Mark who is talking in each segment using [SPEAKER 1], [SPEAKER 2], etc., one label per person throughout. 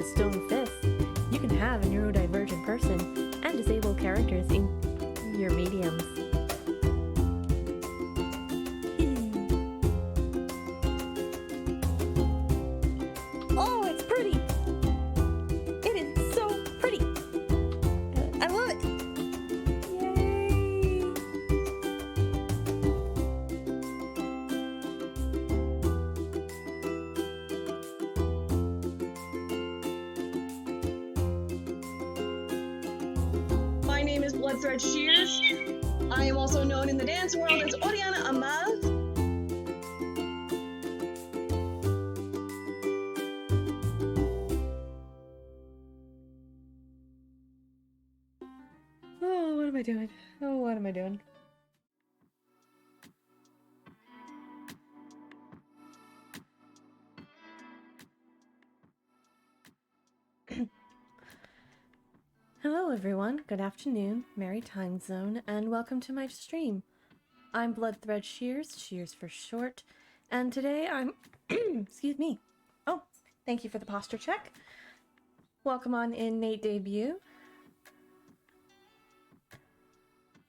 [SPEAKER 1] the stone fist, you can have a neurodivergent person and disabled characters in your mediums. Oh, it's pretty! It is so pretty! I love it! Yay!
[SPEAKER 2] My name is Bloodthreadshears. I am also known in the dance world as Oriana Amal.
[SPEAKER 1] Oh, what am I doing? Oh, what am I doing? Hello everyone, good afternoon, merry time zone, and welcome to my stream. I'm Bloodthreadshears, Shears for short, and today I'm... excuse me. Oh, thank you for the posture check. Welcome on in, Nate Debut.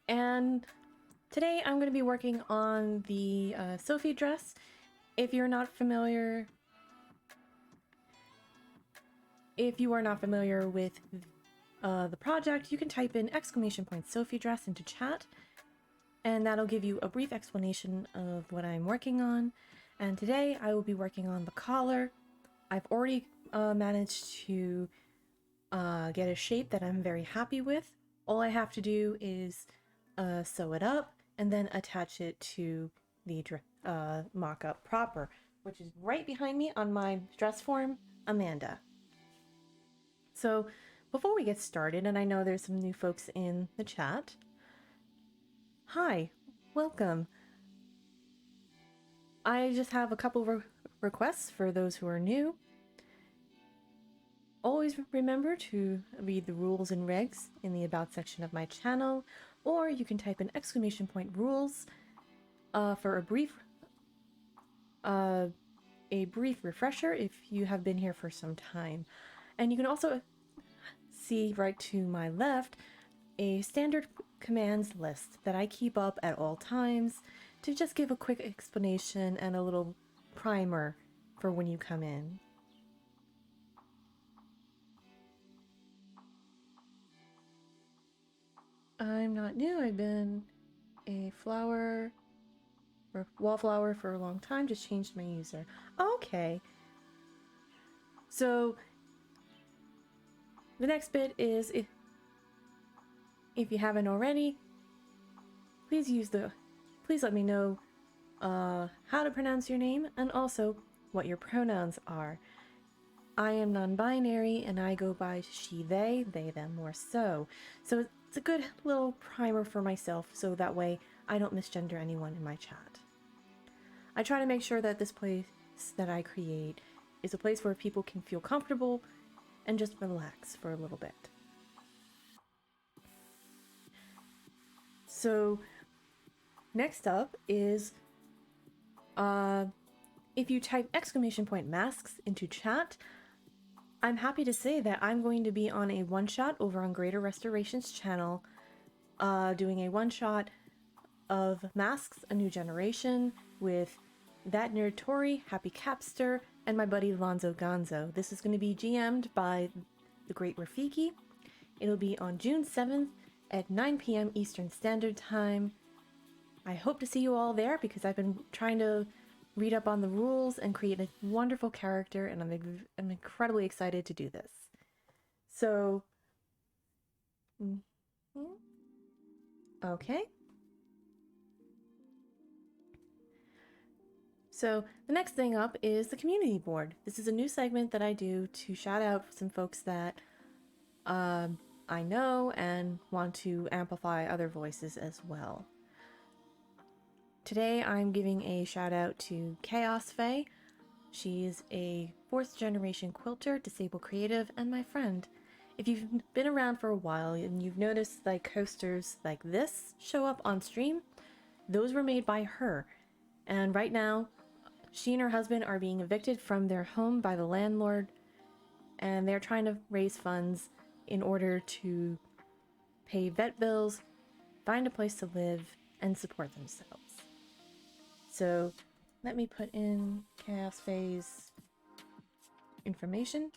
[SPEAKER 1] And today I'm going to be working on the Sophie dress. If you are not familiar with the project, you can type in !Sophie dress into chat, and that'll give you a brief explanation of what I'm working on. And today I will be working on the collar. I've already managed to get a shape that I'm very happy with. All I have to do is sew it up and then attach it to the mock-up proper, which is right behind me on my dress form, Amanda. So before we get started, and I know there's some new folks in the chat. Hi, welcome. I just have a couple of requests for those who are new. Always remember to read the rules and regs in the about section of my channel, or you can type in !rules for a brief refresher if you have been here for some time. And you can also see right to my left a standard commands list that I keep up at all times to just give a quick explanation and a little primer for when you come in. I'm not new. I've been a wallflower for a long time. Just changed my user. Okay. So the next bit is if you haven't already, please let me know how to pronounce your name and also what your pronouns are. I am non-binary and I go by she, they, them, or so. So it's a good little primer for myself so that way I don't misgender anyone in my chat. I try to make sure that this place that I create is a place where people can feel comfortable and just relax for a little bit. So next up is if you type !masks into chat, I'm happy to say that I'm going to be on a one-shot over on Greater Restoration's channel, doing a one-shot of Masks, A New Generation with That Nerd Tori, Happy Capster, and my buddy Lonzo Gonzo. This is going to be GM'd by the Great Rafiki. It'll be on June 7th at 9 p.m. Eastern Standard Time. I hope to see you all there because I've been trying to read up on the rules and create a wonderful character, and I'm incredibly excited to do this. So, okay. So the next thing up is the community board. This is a new segment that I do to shout out some folks that I know and want to amplify other voices as well. Today I'm giving a shout out to Chaos Faye. She's a 4th generation quilter, disabled creative, and my friend. If you've been around for a while and you've noticed like coasters like this show up on stream, those were made by her. And right now, she and her husband are being evicted from their home by the landlord, and they're trying to raise funds in order to pay vet bills, find a place to live, and support themselves. So let me put in Chaos Phase information.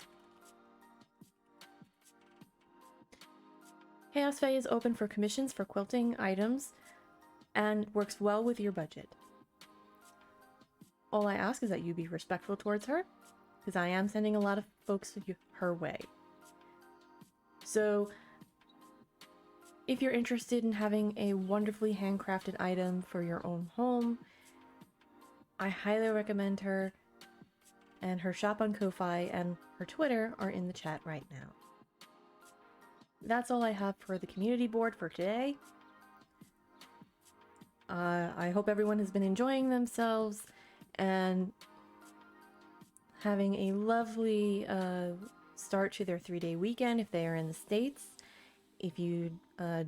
[SPEAKER 1] Chaos Fae is open for commissions for quilting items and works well with your budget. All I ask is that you be respectful towards her, because I am sending a lot of folks her way. So, if you're interested in having a wonderfully handcrafted item for your own home, I highly recommend her, and her shop on Ko-Fi and her Twitter are in the chat right now. That's all I have for the community board for today. I hope everyone has been enjoying themselves and having a lovely start to their 3-day weekend if they are in the States. If you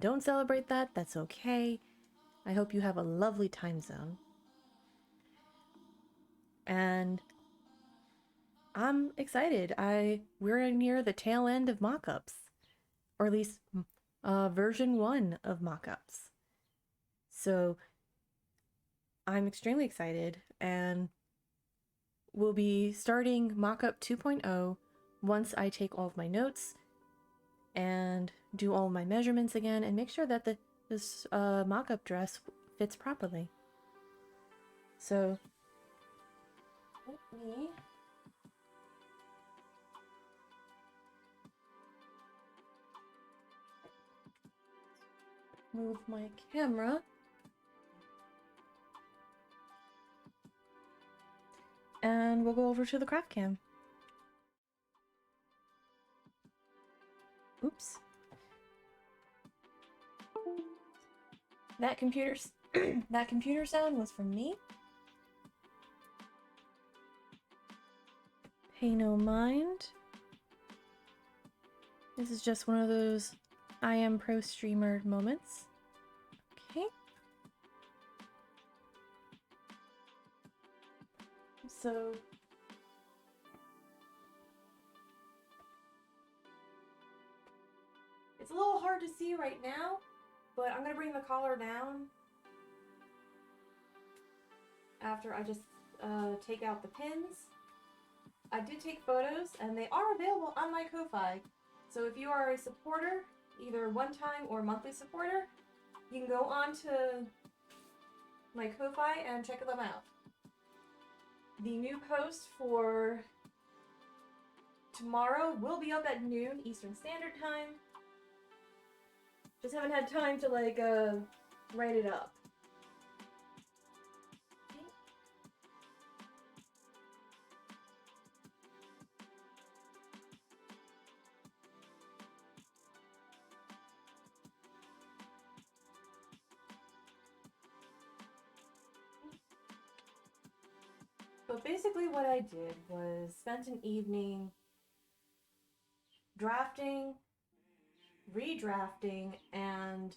[SPEAKER 1] don't celebrate that, that's okay. I hope you have a lovely time zone. And I'm excited. We're near the tail end of mock-ups. Or at least version 1 of mock-ups. So I'm extremely excited, and we'll be starting mock-up 2.0 once I take all of my notes and do all my measurements again and make sure that this mock-up dress fits properly. So let me move my camera and we'll go over to the craft cam. Oops. That computer sound was from me. Pay no mind. This is just one of those I am pro streamer moments. Okay. So it's a little hard to see right now, but I'm gonna bring the collar down after I just take out the pins. I did take photos and they are available on my Ko-Fi. So if you are a supporter, either one-time or monthly supporter, you can go on to my Ko-Fi and check them out. The new post for tomorrow will be up at noon Eastern Standard Time. Just haven't had time to write it up. But basically what I did was spent an evening drafting, redrafting, and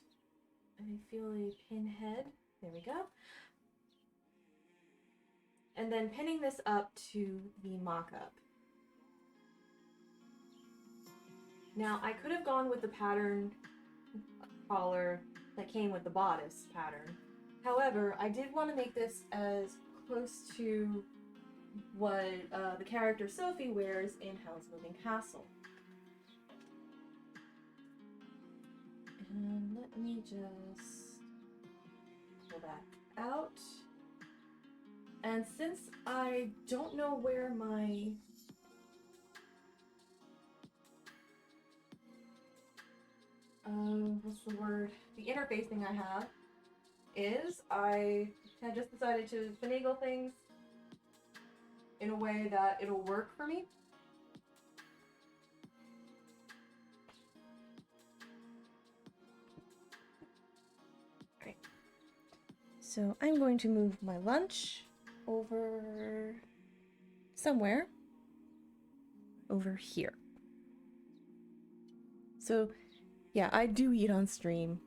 [SPEAKER 1] I feel a pinhead. There we go. And then pinning this up to the mock-up. Now I could have gone with the pattern collar that came with the bodice pattern. However, I did want to make this as close to what the character Sophie wears in Howl's Moving Castle. And let me just pull that out. And since I don't know where my what's the word? The interface thing I have is, I had just decided to finagle things in a way that it'll work for me. Alright. So I'm going to move my lunch over somewhere over here. So yeah, I do eat on stream.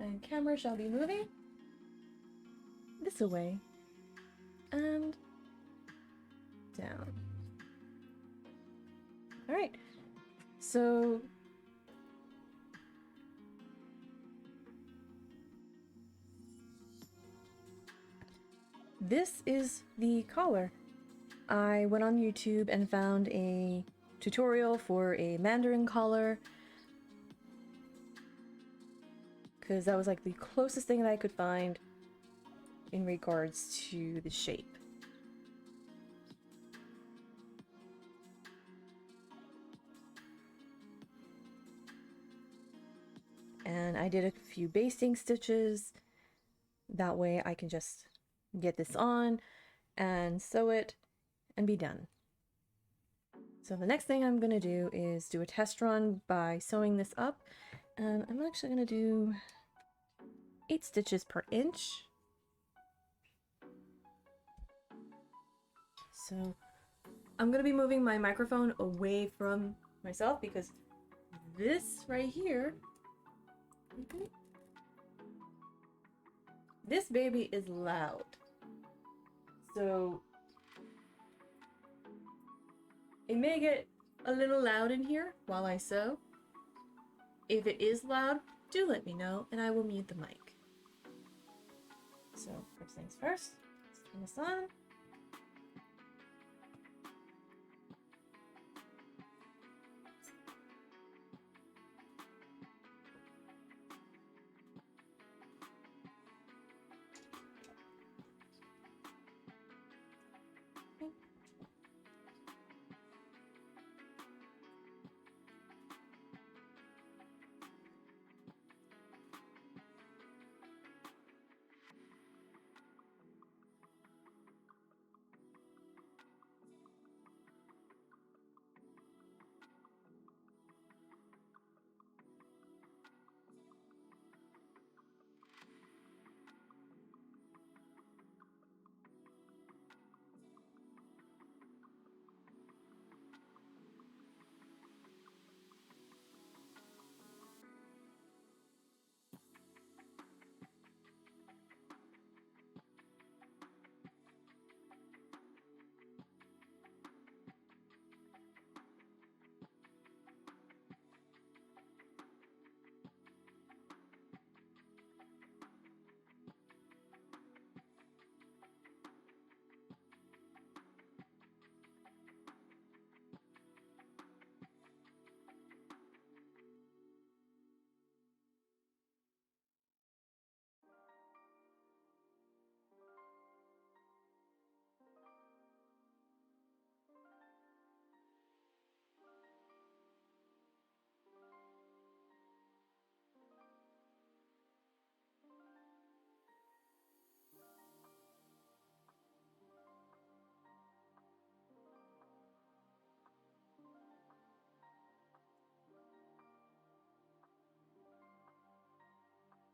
[SPEAKER 1] And camera shall be moving this away and down. Alright, so this is the collar. I went on YouTube and found a tutorial for a Mandarin collar, because that was like the closest thing that I could find in regards to the shape. And I did a few basting stitches. That way I can just get this on and sew it and be done. So the next thing I'm gonna do is do a test run by sewing this up, and I'm actually gonna do 8 stitches per inch. So I'm gonna be moving my microphone away from myself because this right here, this baby is loud. So it may get a little loud in here while I sew. If it is loud, do let me know and I will mute the mic. So first things first, let's turn this on.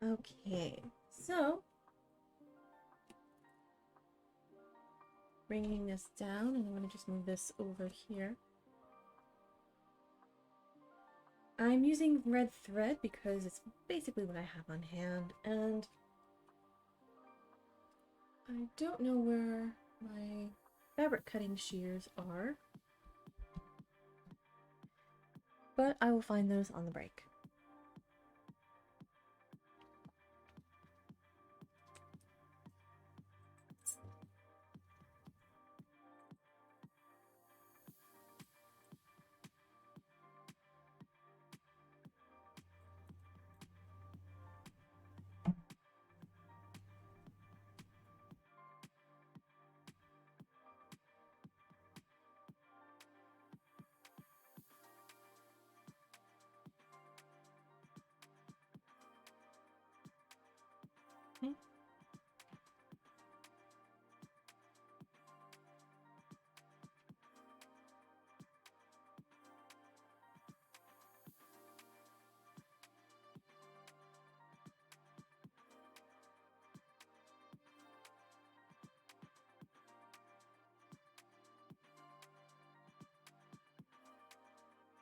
[SPEAKER 1] Okay, so bringing this down, and I'm going to just move this over here. I'm using red thread because it's basically what I have on hand, and I don't know where my fabric cutting shears are, but I will find those on the break. Okay.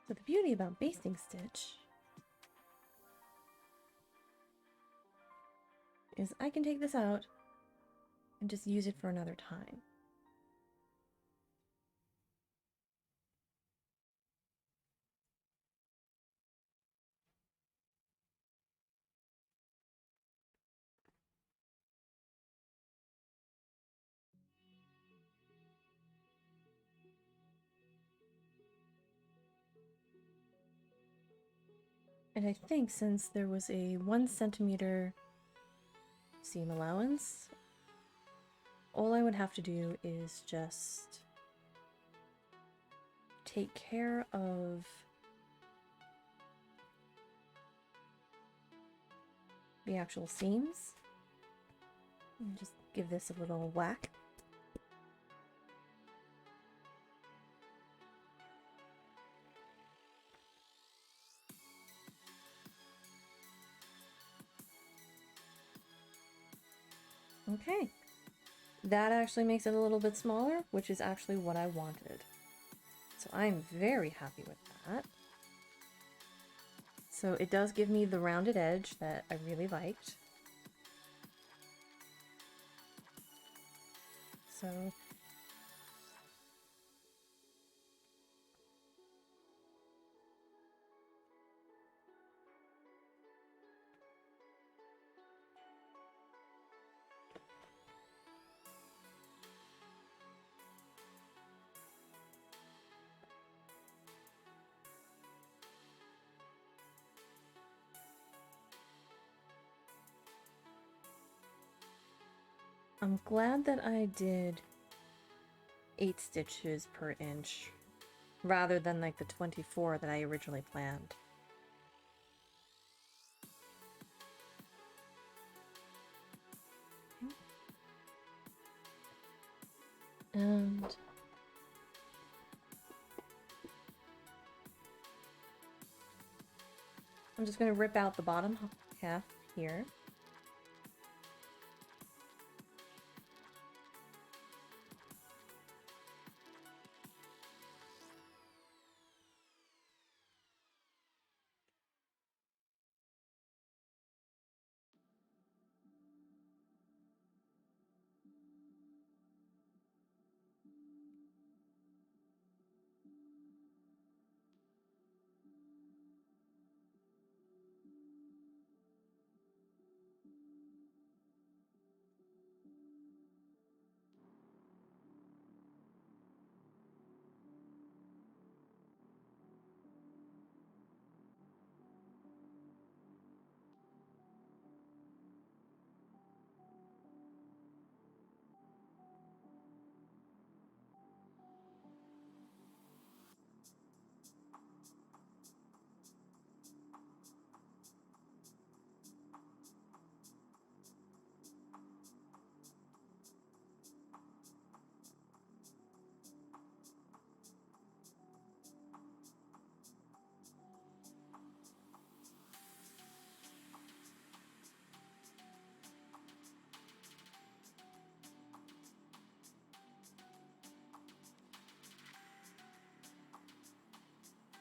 [SPEAKER 1] So the beauty about basting stitch is I can take this out and just use it for another time. And I think since there was a 1 centimeter seam allowance, all I would have to do is just take care of the actual seams. And just give this a little whack. Okay, that actually makes it a little bit smaller, which is actually what I wanted. So I'm very happy with that. So it does give me the rounded edge that I really liked. So I'm glad that I did 8 stitches per inch rather than like the 24 that I originally planned. And I'm just going to rip out the bottom half here.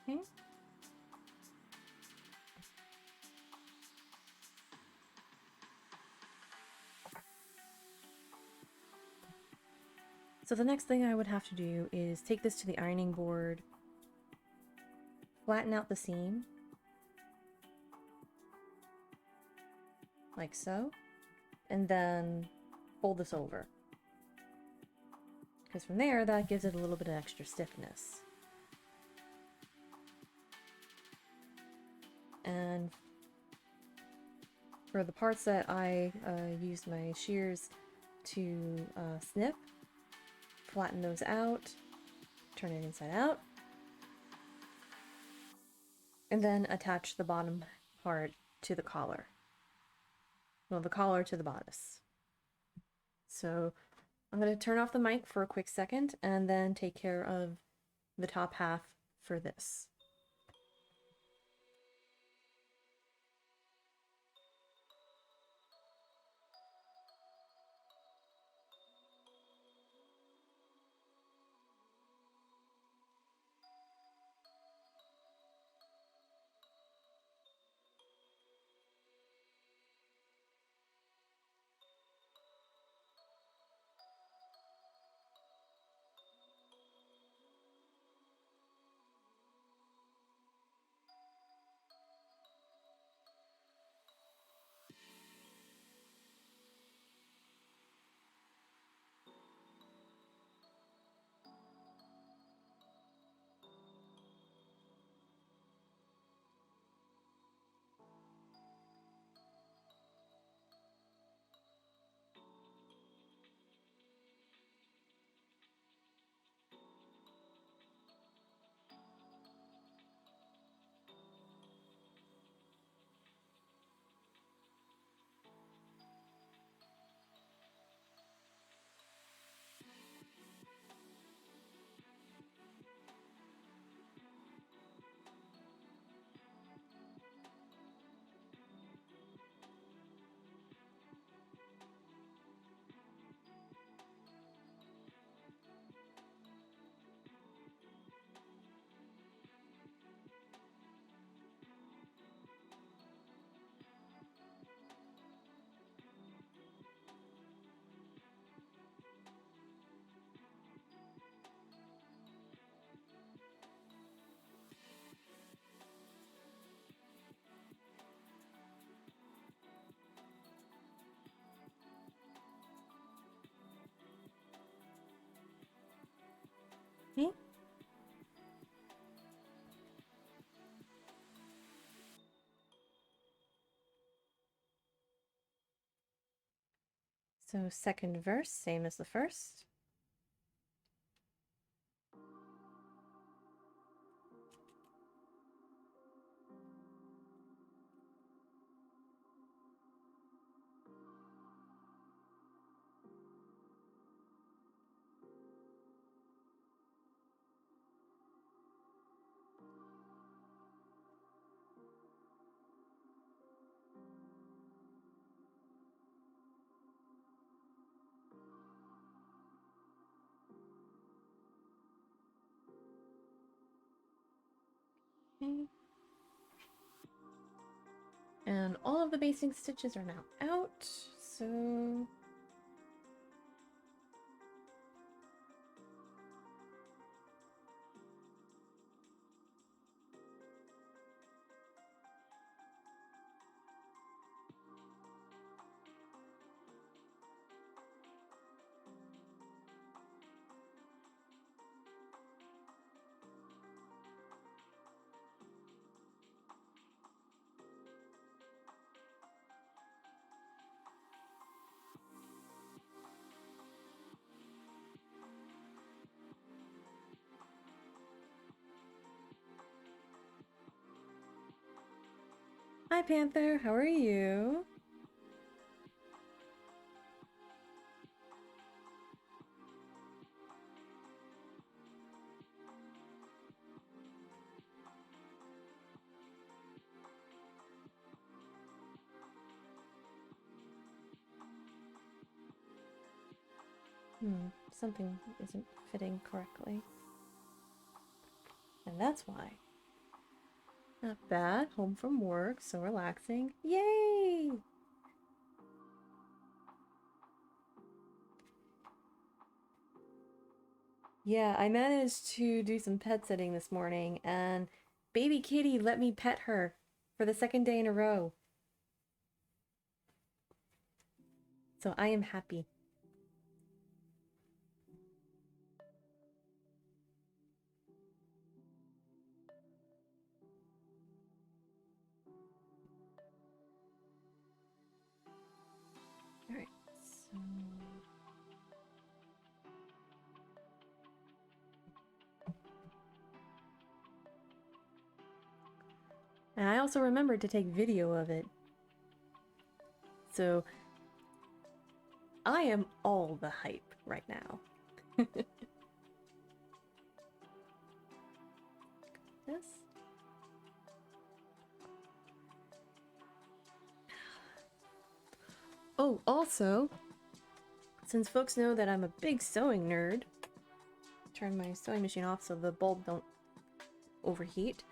[SPEAKER 1] Okay. So the next thing I would have to do is take this to the ironing board, flatten out the seam, like so, and then fold this over. Because from there, that gives it a little bit of extra stiffness. And for the parts that I used my shears to snip, flatten those out, turn it inside out, and then attach the bottom part to the collar. Well, the collar to the bodice. So I'm going to turn off the mic for a quick second and then take care of the top half for this. So second verse, same as the first. Okay. And all of the basting stitches are now out, so hi Panther, how are you? Something isn't fitting correctly. And that's why. Not bad. Home from work, so relaxing. Yay! Yeah, I managed to do some pet sitting this morning, and baby kitty let me pet her for the second day in a row. So I am happy. Alright, so... And I also remembered to take video of it. So I am all the hype right now. This. Oh, also, since folks know that I'm a big sewing nerd, turn my sewing machine off so the bulb don't overheat.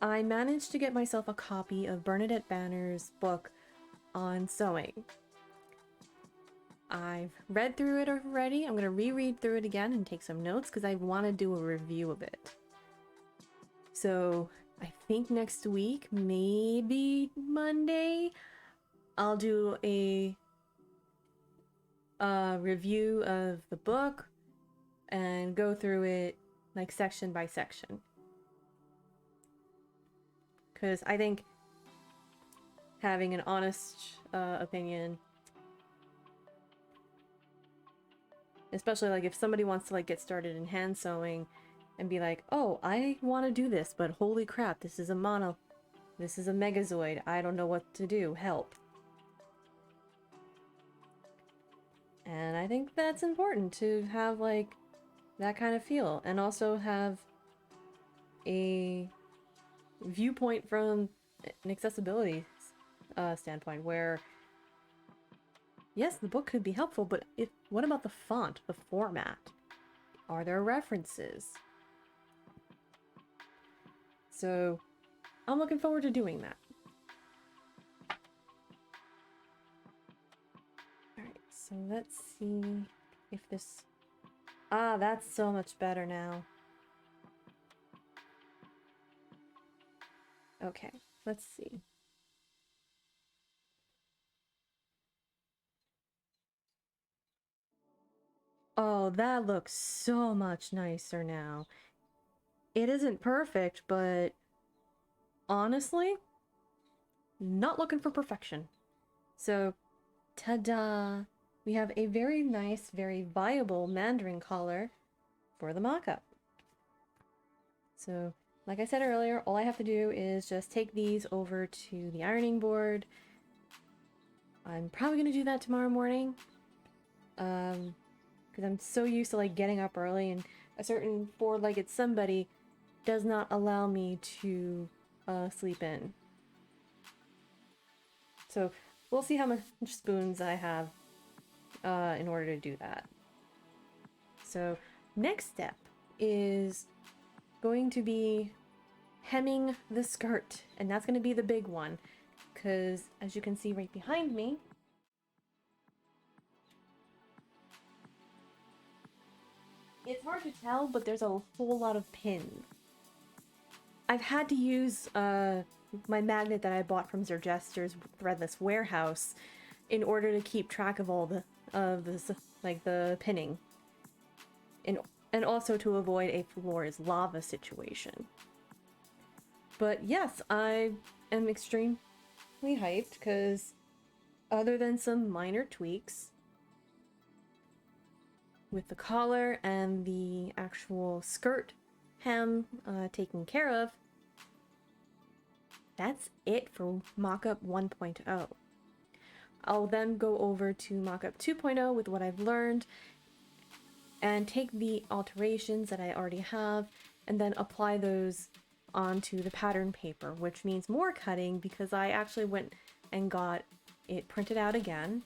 [SPEAKER 1] I managed to get myself a copy of Bernadette Banner's book on sewing. I've read through it already. I'm going to reread through it again and take some notes because I want to do a review of it. So I think next week, maybe Monday, I'll do a review of the book and go through it like section by section. Because I think having an honest opinion, especially like if somebody wants to like get started in hand sewing and be like, oh, I want to do this, but holy crap, this is a megazoid, I don't know what to do, help. And I think that's important to have like that kind of feel, and also have a viewpoint from an accessibility standpoint where yes, the book could be helpful, but what about the font, the format? Are there references? So I'm looking forward to doing that. Alright, so let's see if this... Ah, that's so much better now. Okay, let's see. Oh, that looks so much nicer now. It isn't perfect, but honestly, not looking for perfection. So, ta-da! We have a very nice, very viable Mandarin collar for the mock-up. So, like I said earlier, all I have to do is just take these over to the ironing board. I'm probably going to do that tomorrow morning. Because I'm so used to like getting up early, and a certain four-legged somebody does not allow me to sleep in. So we'll see how much spoons I have in order to do that. So next step is going to be hemming the skirt, and that's going to be the big one, because as you can see right behind me, it's hard to tell, but there's a whole lot of pins. I've had to use my magnet that I bought from Zerjester's Threadless Warehouse in order to keep track of all the pinning, and also to avoid a floor is lava situation. But yes, I am extremely hyped because other than some minor tweaks with the collar and the actual skirt hem taken care of, that's it for Mockup 1.0. I'll then go over to Mockup 2.0 with what I've learned and take the alterations that I already have and then apply those onto the pattern paper, which means more cutting because I actually went and got it printed out again,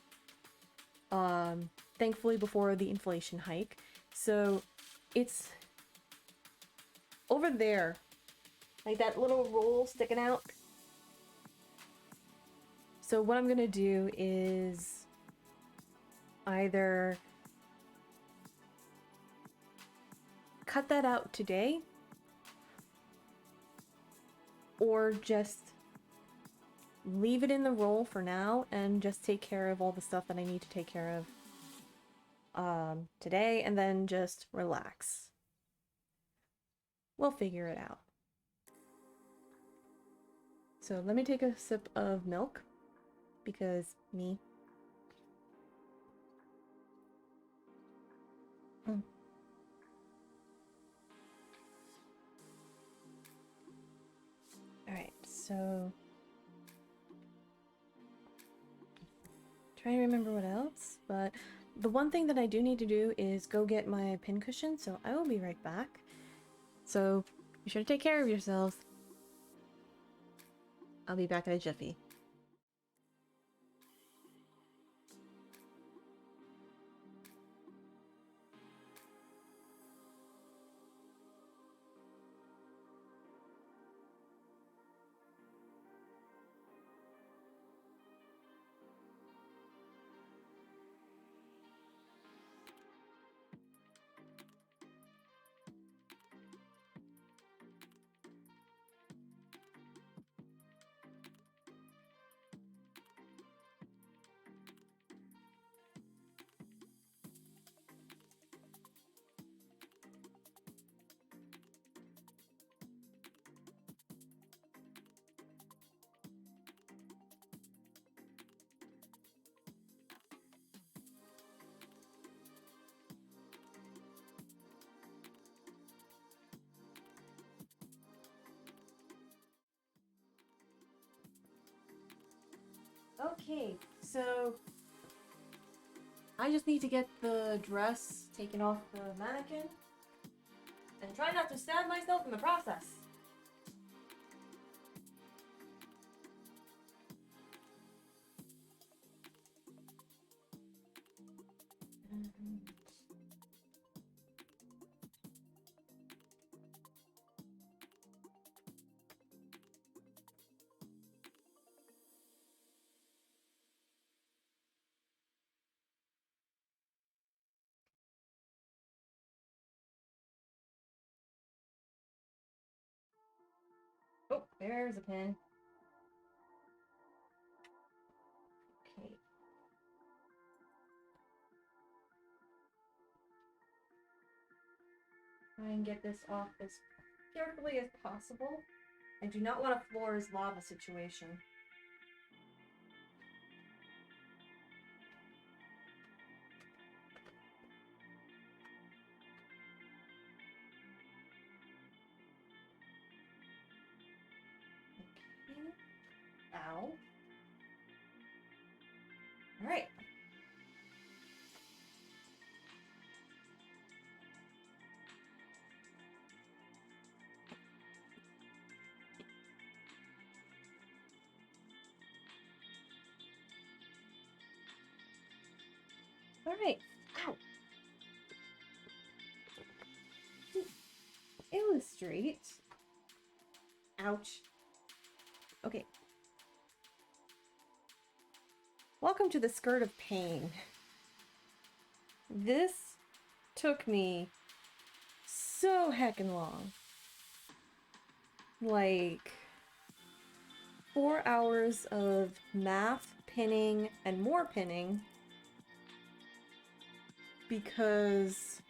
[SPEAKER 1] thankfully before the inflation hike. So it's over there, like that little roll sticking out. So what I'm gonna do is either cut that out today or just leave it in the roll for now and just take care of all the stuff that I need to take care of today and then just relax. We'll figure it out. So let me take a sip of milk because me. Alright, so trying to remember what else, but the one thing that I do need to do is go get my pincushion, so I will be right back. So be sure to take care of yourselves. I'll be back in a jiffy. Okay, so I just need to get the dress taken off the mannequin and try not to stab myself in the process. Oh, there's a pin. Okay. Try and get this off as carefully as possible. I do not want a floor is lava situation. Ow. All right. All right. Ow. To illustrate. Ouch. Okay. Welcome to the skirt of pain. This took me so heckin' long. Like 4 hours of math, pinning, and more pinning because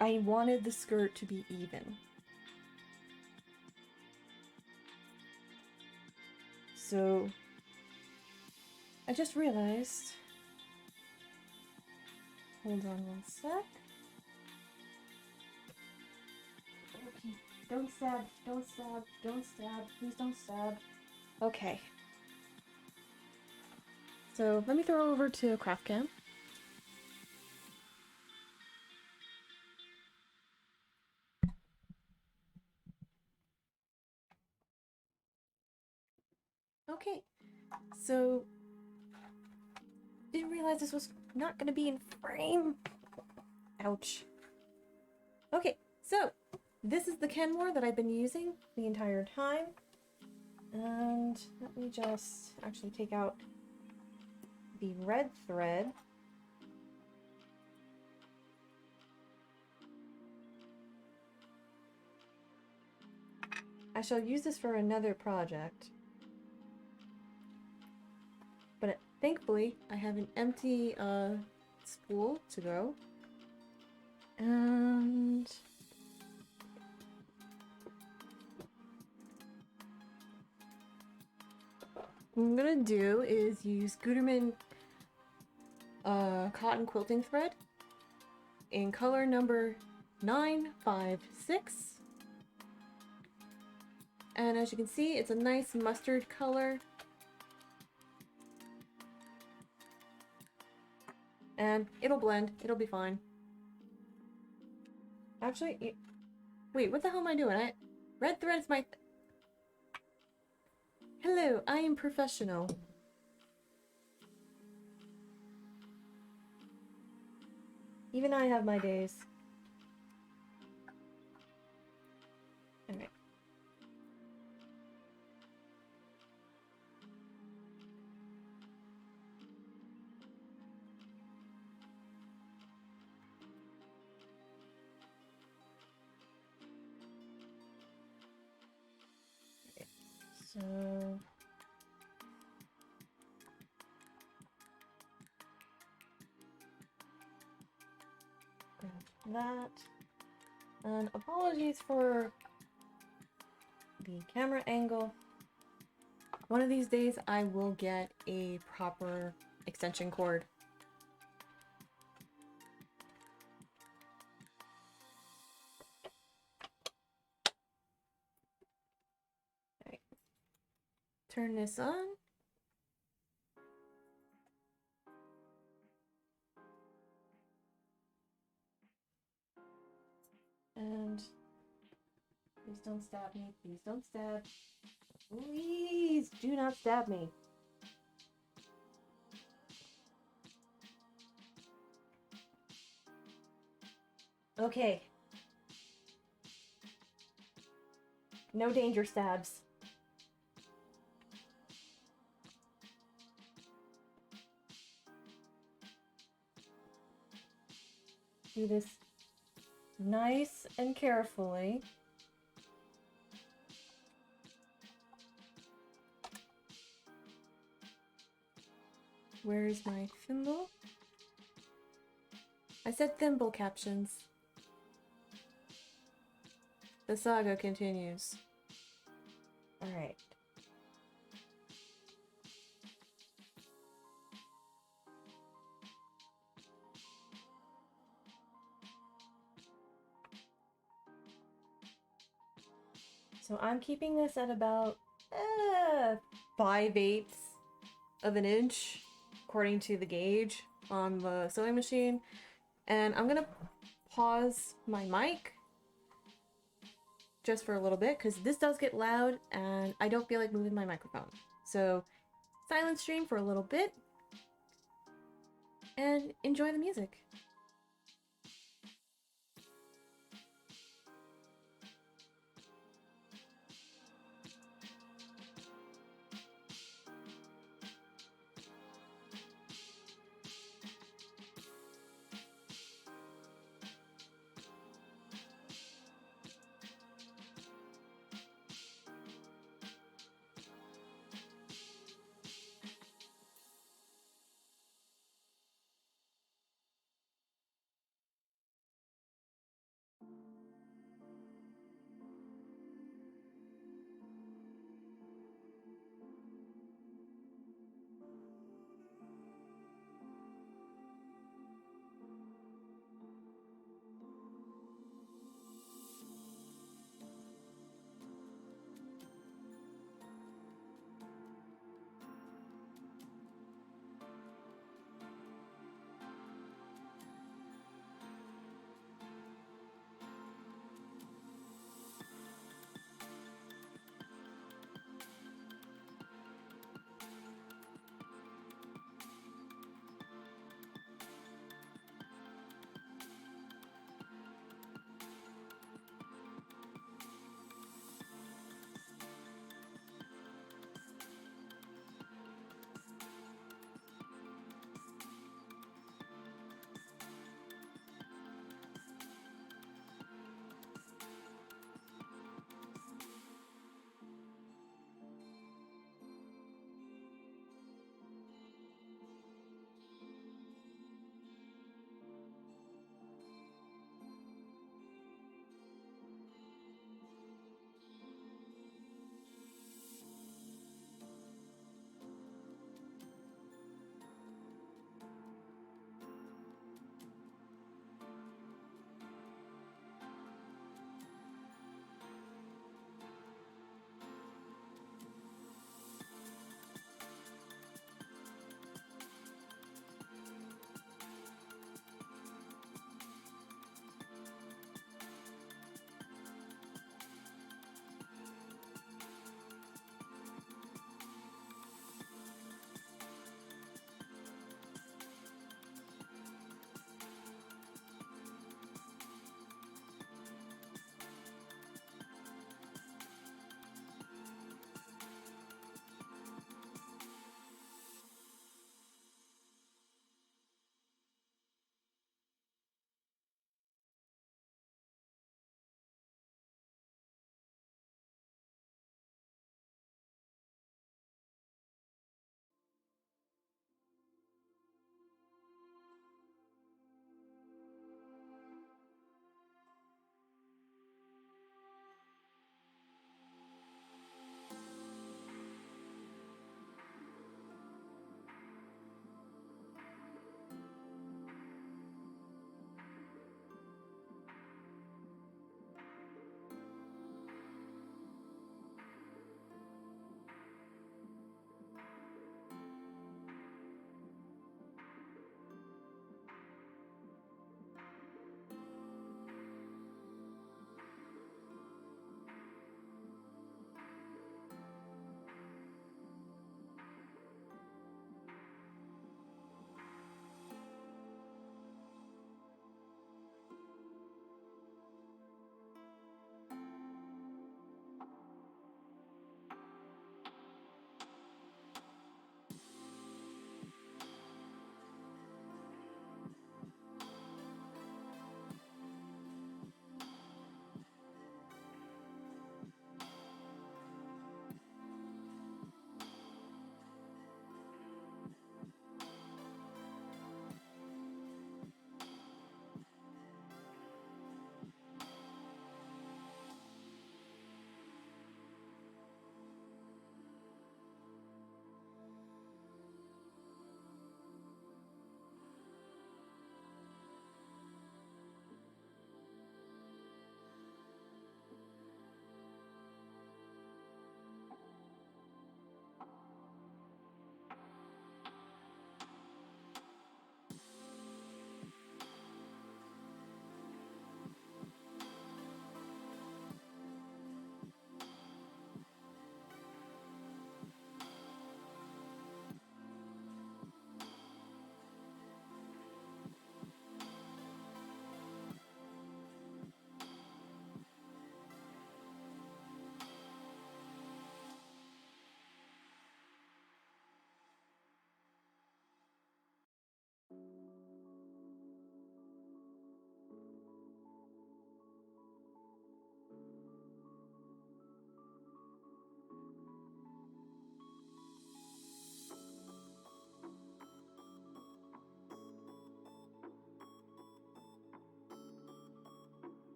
[SPEAKER 1] I wanted the skirt to be even. So I just realized, hold on one sec. Okay, don't stab, don't stab, don't stab, please don't stab. Okay. So let me throw over to craft cam. Okay, so didn't realize this was not gonna be in frame. Ouch. Okay, so this is the Kenmore that I've been using the entire time. And let me just actually take out the red thread. I shall use this for another project. But thankfully, I have an empty spool to go. And what I'm gonna do is use Gutermann cotton quilting thread in color number 956. And as you can see, it's a nice mustard color. And it'll blend, it'll be fine. Actually, wait, what the hell am I doing? Red thread is my... Hello, I am professional. Even I have my days. Alright. So... that. And apologies for the camera angle. One of these days I will get a proper extension cord. Alright. Turn this on. And please don't stab me. Please don't stab. Please do not stab me. Okay. No danger stabs. Do this nice and carefully. Where is my thimble? I said thimble captions. The saga continues. Alright. So I'm keeping this at about 5/8 of an inch, according to the gauge on the sewing machine. And I'm gonna pause my mic just for a little bit because this does get loud and I don't feel like moving my microphone. So silent stream for a little bit and enjoy the music.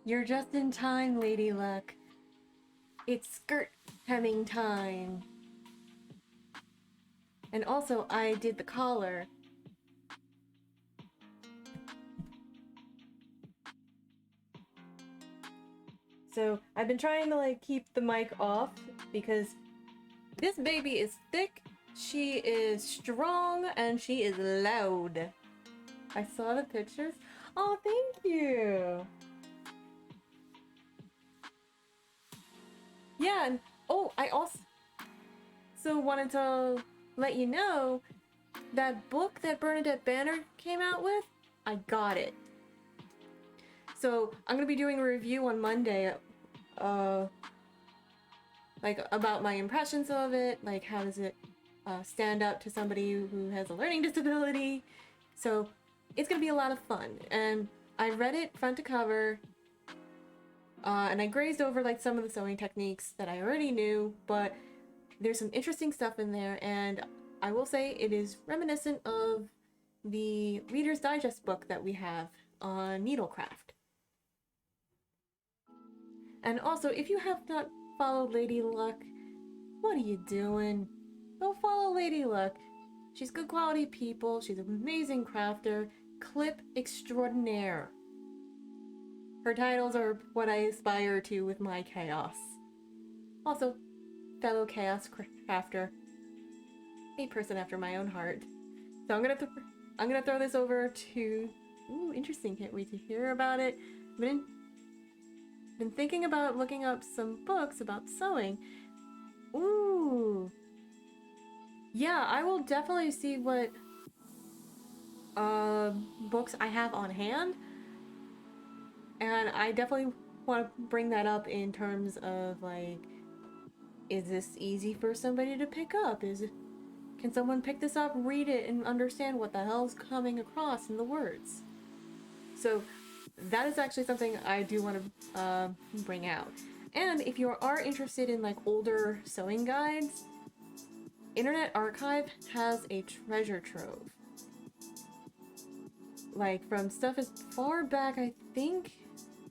[SPEAKER 1] You're just in time, Lady Luck. It's skirt hemming time. And also, I did the collar. So, I've been trying to, like, keep the mic off because this baby is thick, she is strong, and she is loud. I saw the pictures. Oh, thank you! Yeah, and oh, I also wanted to let you know that book that Bernadette Banner came out with, I got it. So I'm gonna be doing a review on Monday, like about my impressions of it, like how does it stand up to somebody who has a learning disability. So it's gonna be a lot of fun, and I read it front to cover. And I grazed over like some of the sewing techniques that I already knew, but there's some interesting stuff in there, and I will say it is reminiscent of the Reader's Digest book that we have on needlecraft. And also, if you have not followed Lady Luck, what are you doing? Go follow Lady Luck. She's good quality people, she's an amazing crafter, clip extraordinaire. Her titles are what I aspire to with my chaos. Also, fellow chaos crafter, a person after my own heart. So I'm gonna throw this over to. Ooh, interesting! Can't wait to hear about it. Been thinking about looking up some books about sewing. Ooh, yeah, I will definitely see what books I have on hand. And I definitely want to bring that up in terms of, like, is this easy for somebody to pick up? Can someone pick this up, read it, and understand what the hell's coming across in the words? So that is actually something I do want to bring out. And if you are interested in, like, older sewing guides, Internet Archive has a treasure trove. Like, from stuff as far back,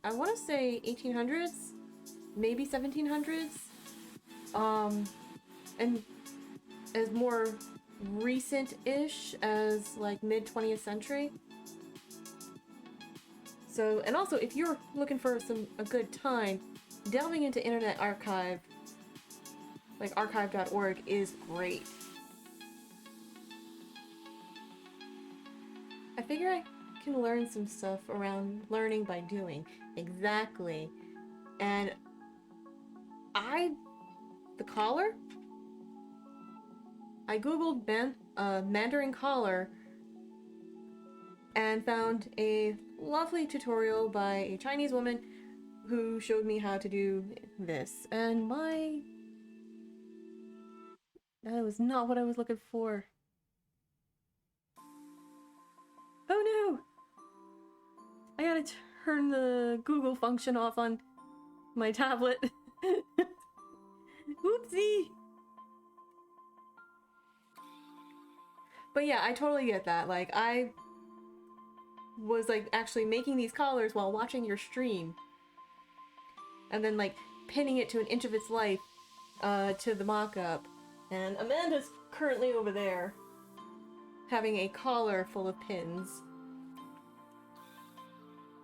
[SPEAKER 1] I want to say 1800s, maybe 1700s, and as more recent-ish as like mid-20th century. So, and also if you're looking for a good time, delving into Internet Archive, like archive.org, is great. I figure I can learn some stuff around learning by doing. Exactly. And the collar? I googled Mandarin collar and found a lovely tutorial by a Chinese woman who showed me how to do this. And that was not what I was looking for. Oh no! I gotta turn the Google function off on my tablet. Oopsie! But yeah, I totally get that. Like, I was like actually making these collars while watching your stream. And then like pinning it to an inch of its life to the mock-up. And Amanda's currently over there having a collar full of pins.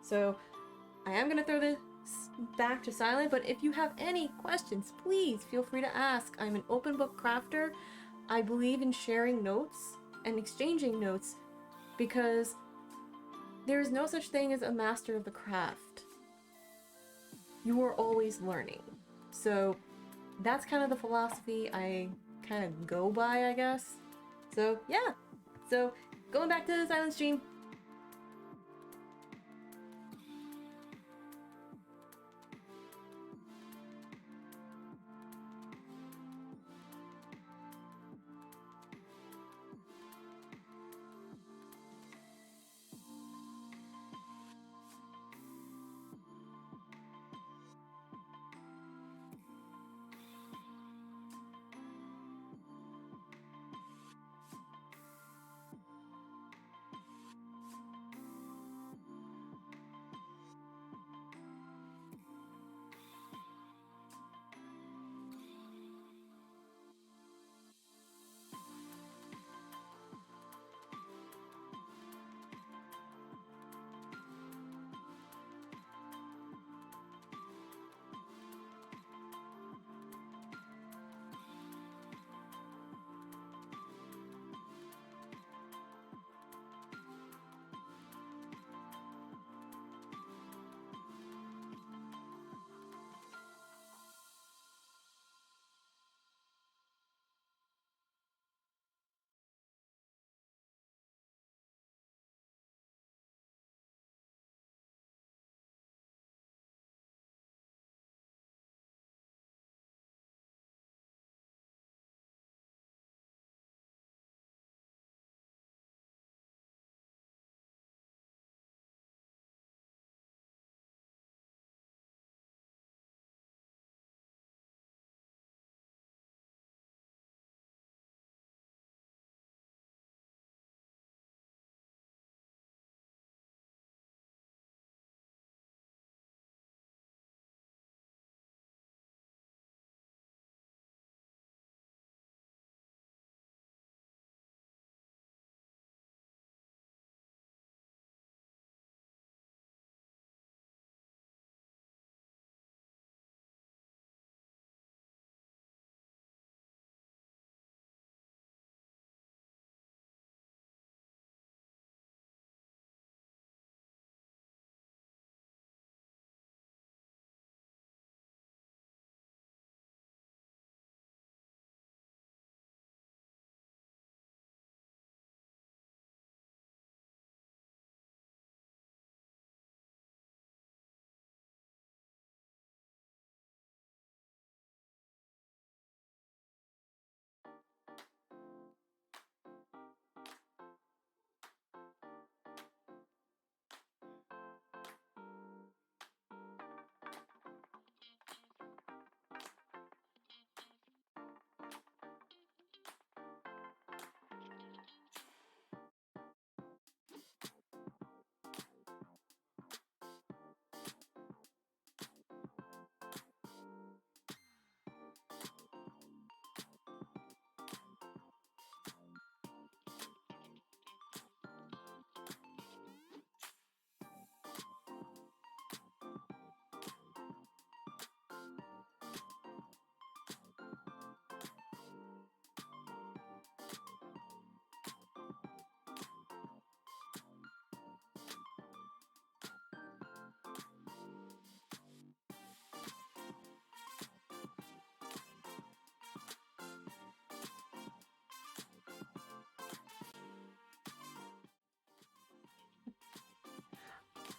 [SPEAKER 1] So I am gonna throw this back to silent, but if you have any questions, please feel free to ask. I'm an open book crafter. I believe in sharing notes and exchanging notes because there is no such thing as a master of the craft. You are always learning. So that's kind of the philosophy I kind of go by, I guess. So yeah. So going back to the silent stream.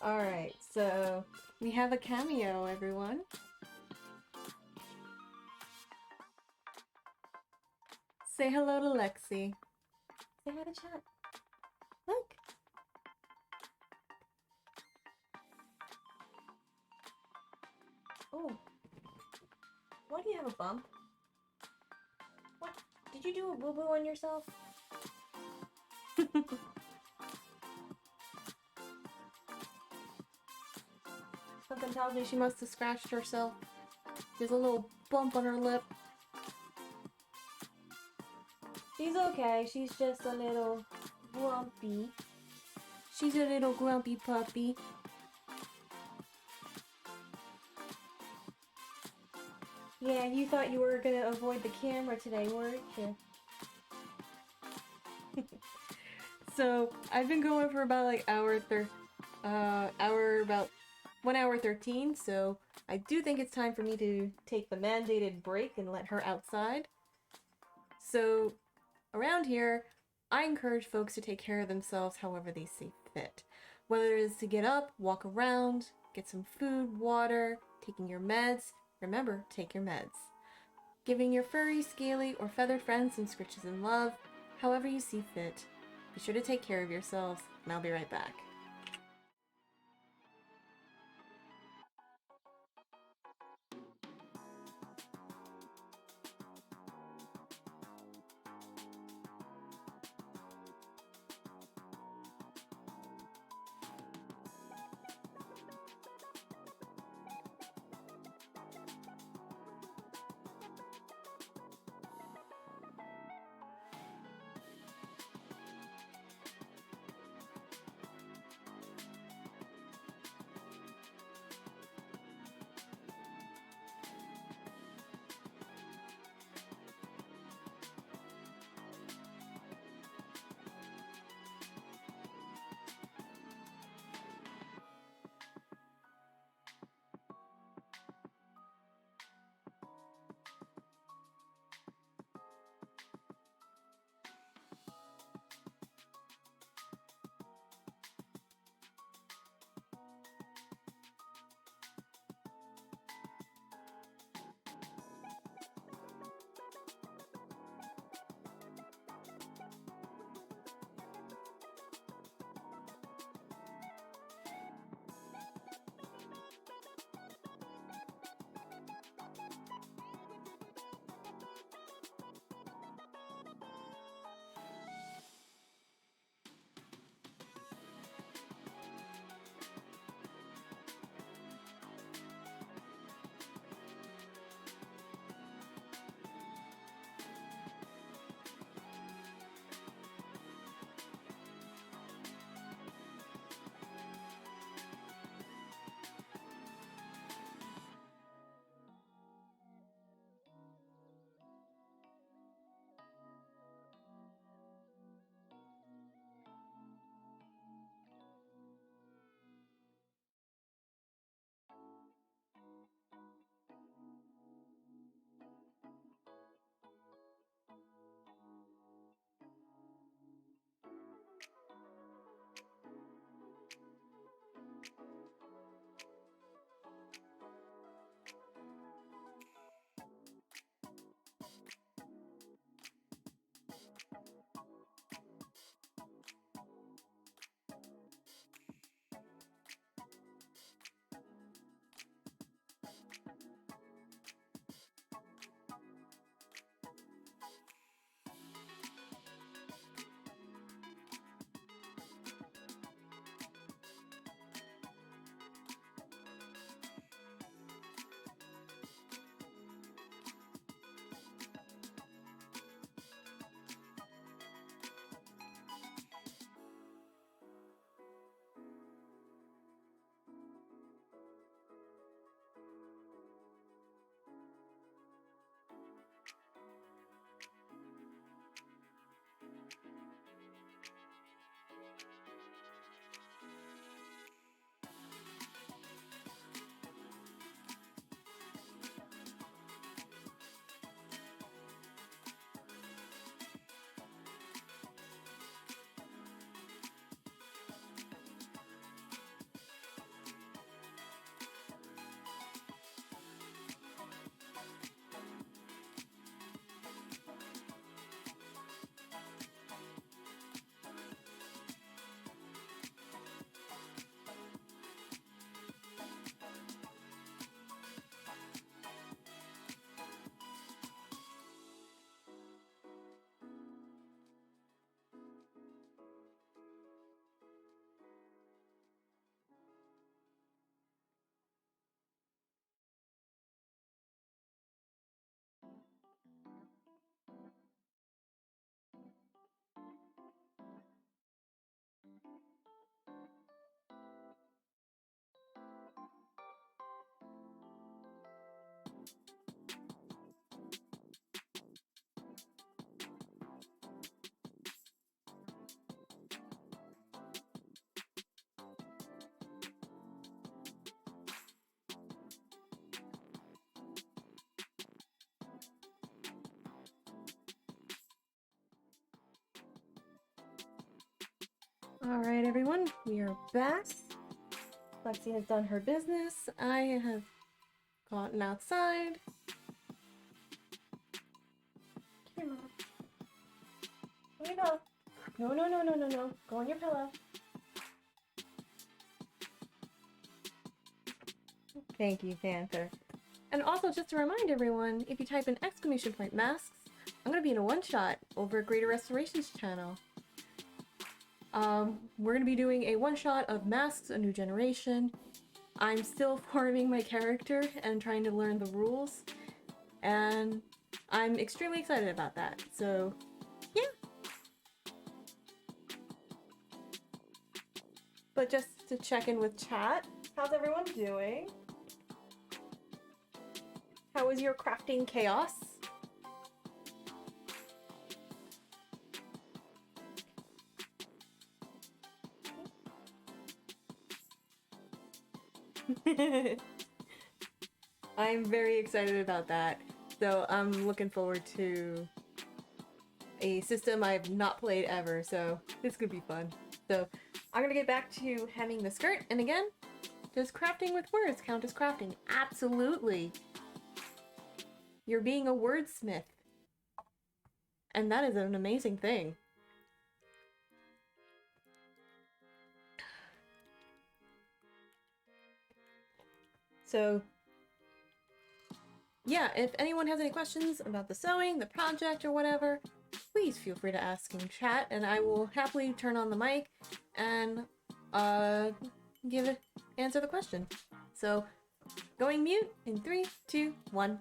[SPEAKER 1] Alright, so we have a cameo, everyone. Say hello to Lexi. Say hi to chat. Look. Oh. Why do you have a bump? What? Did you do a boo-boo on yourself? Something tells me she must have scratched herself. There's a little bump on her lip. She's okay. She's just a little grumpy. She's a little grumpy puppy. Yeah, you thought you were gonna avoid the camera today, weren't you? So, I've been going for about like about 1 hour 13, so I do think it's time for me to take the mandated break and let her outside. So, around here, I encourage folks to take care of themselves however they see fit. Whether it is to get up, walk around, get some food, water, taking your meds. Remember, take your meds. Giving your furry, scaly, or feathered friends some scritches and love, however you see fit. Be sure to take care of yourselves, and I'll be right back. Alright everyone, we are back. Lexi has done her business. I have gotten outside. Here, Mom. Where you go? No. Go on your pillow. Thank you, Panther. And also, just to remind everyone, if you type in !masks, I'm going to be in a one-shot over at Greater Restoration's channel. We're going to be doing a one-shot of Masks, A New Generation. I'm still forming my character and trying to learn the rules, and I'm extremely excited about that, so yeah. But just to check in with chat, how's everyone doing? How was your crafting chaos? I'm very excited about that. So I'm looking forward to a system I've not played ever, so this could be fun. So I'm gonna get back to hemming the skirt, and again, does crafting with words count as crafting? Absolutely! You're being a wordsmith. And that is an amazing thing. So, yeah, if anyone has any questions about the sewing, the project, or whatever, please feel free to ask in chat, and I will happily turn on the mic and answer the question. So, going mute in 3, 2, 1.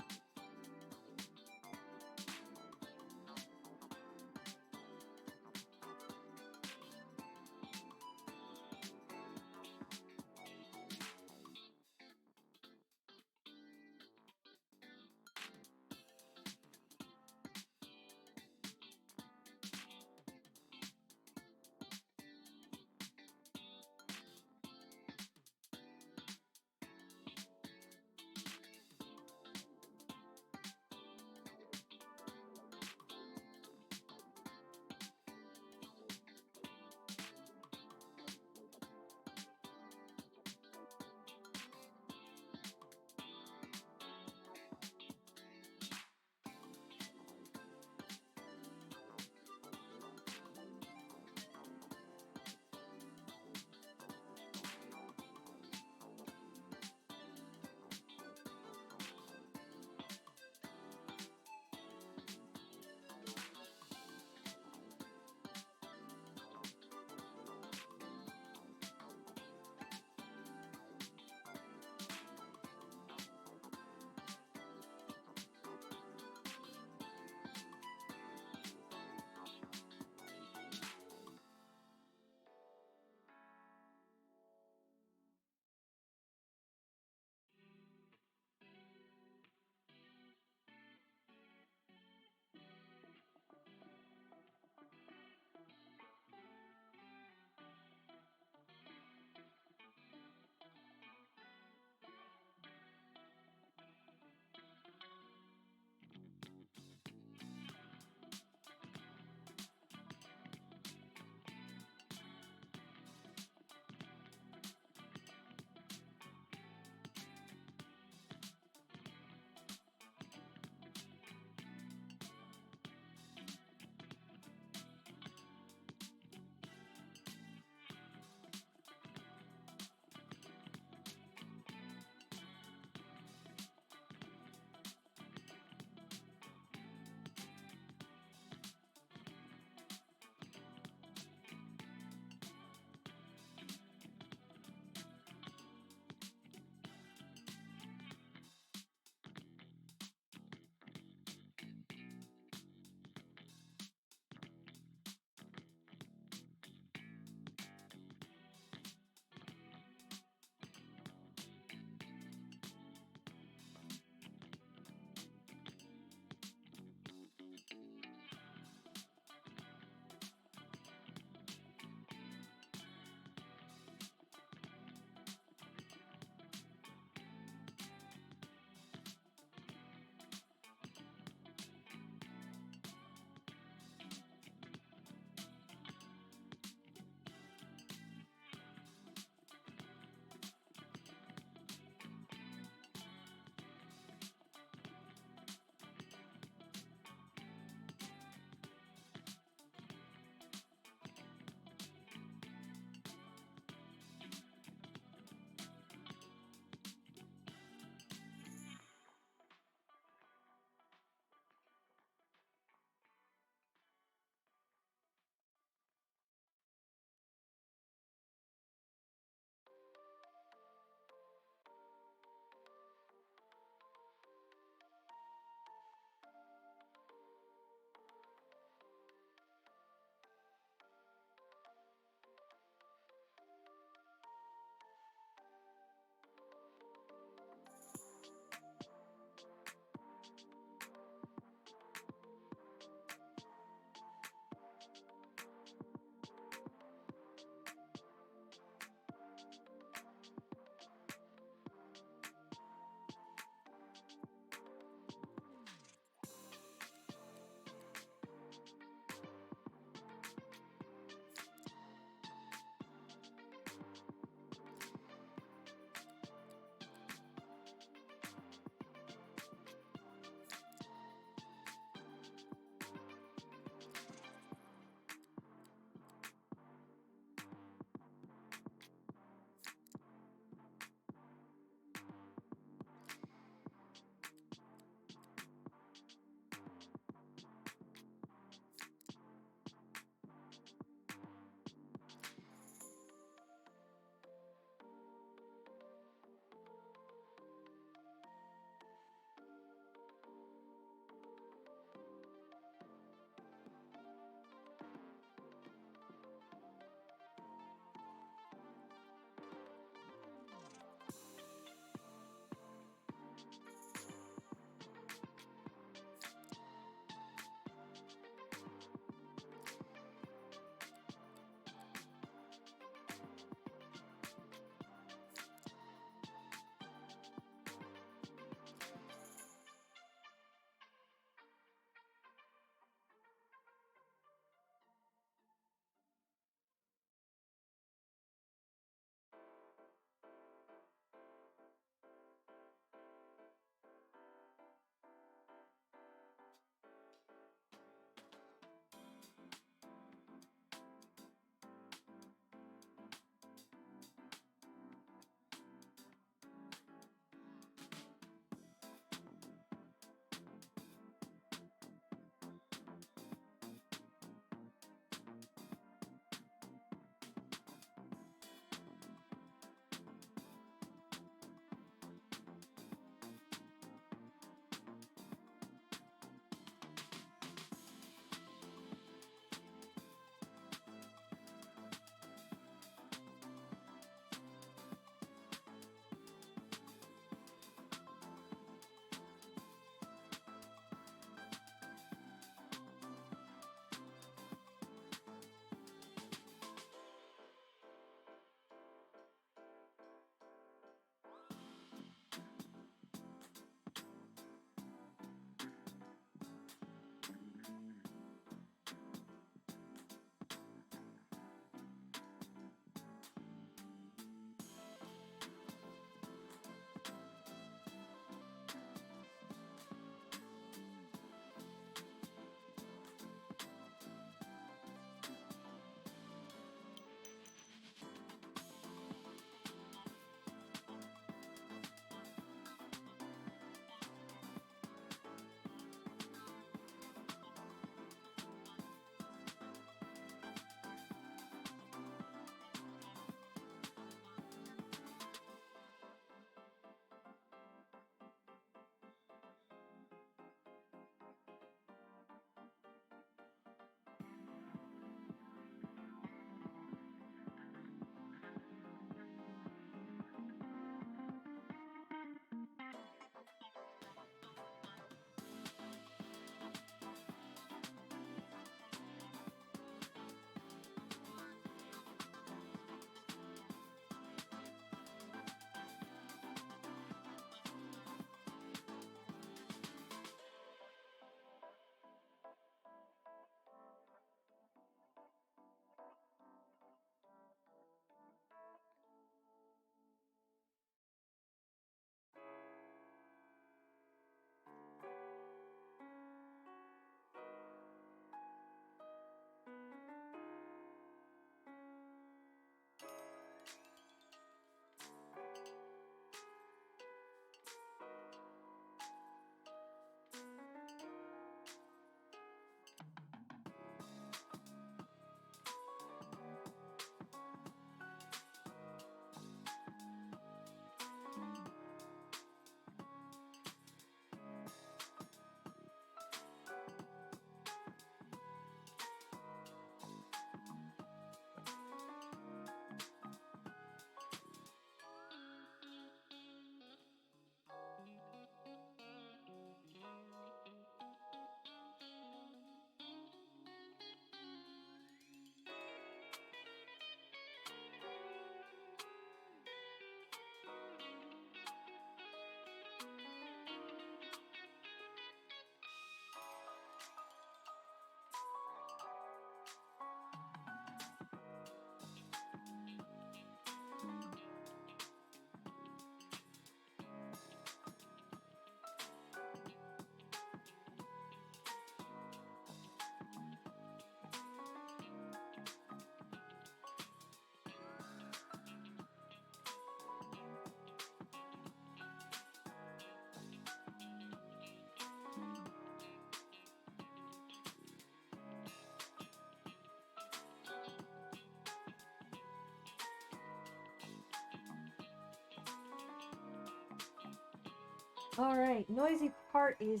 [SPEAKER 1] Alright, noisy part is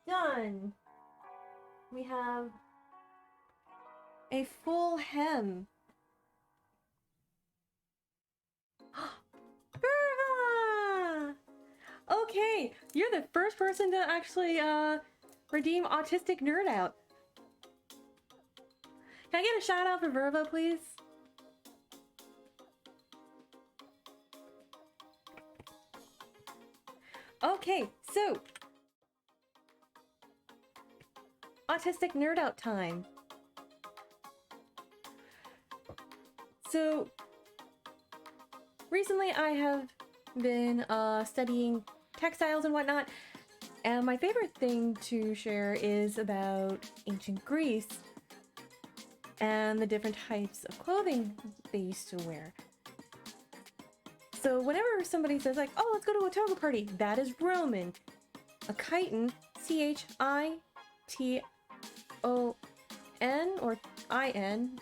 [SPEAKER 1] done. We have a full hem. Verva! Okay, you're the first person to actually redeem Autistic Nerd Out. Can I get a shout out for Verva, please? Okay, so Autistic Nerd Out time. So recently I have been studying textiles and whatnot, and my favorite thing to share is about ancient Greece and the different types of clothing they used to wear. So whenever somebody says like, oh, let's go to a toga party, that is Roman. A chiton, C-H-I-T-O-N or I-N,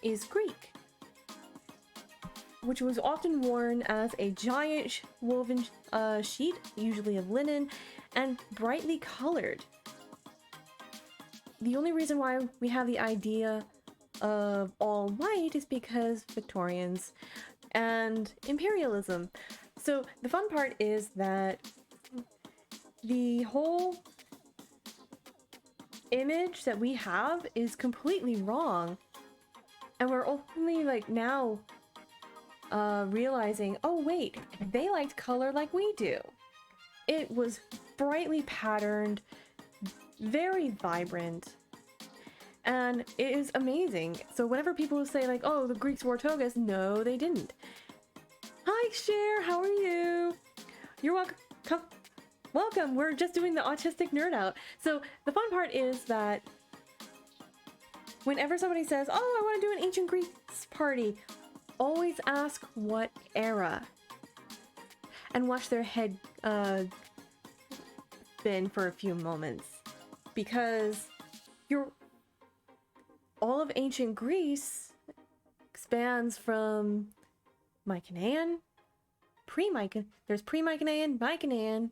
[SPEAKER 1] is Greek, which was often worn as a giant woven sheet, usually of linen, and brightly colored. The only reason why we have the idea of all white is because Victorians and imperialism. So the fun part is that the whole image that we have is completely wrong, and we're only like now realizing, oh wait, they liked color like we do. It was brightly patterned, very vibrant, and it is amazing. So whenever people say like, oh, the Greeks wore togas, no, they didn't. Hi, Cher, how are you? You're welcome. Welcome. We're just doing the Autistic Nerd Out. So the fun part is that whenever somebody says, oh, I want to do an ancient Greece party, always ask what era and watch their head spin for a few moments, because all of ancient Greece spans from Mycenaean, there's pre-Mycenaean, Mycenaean.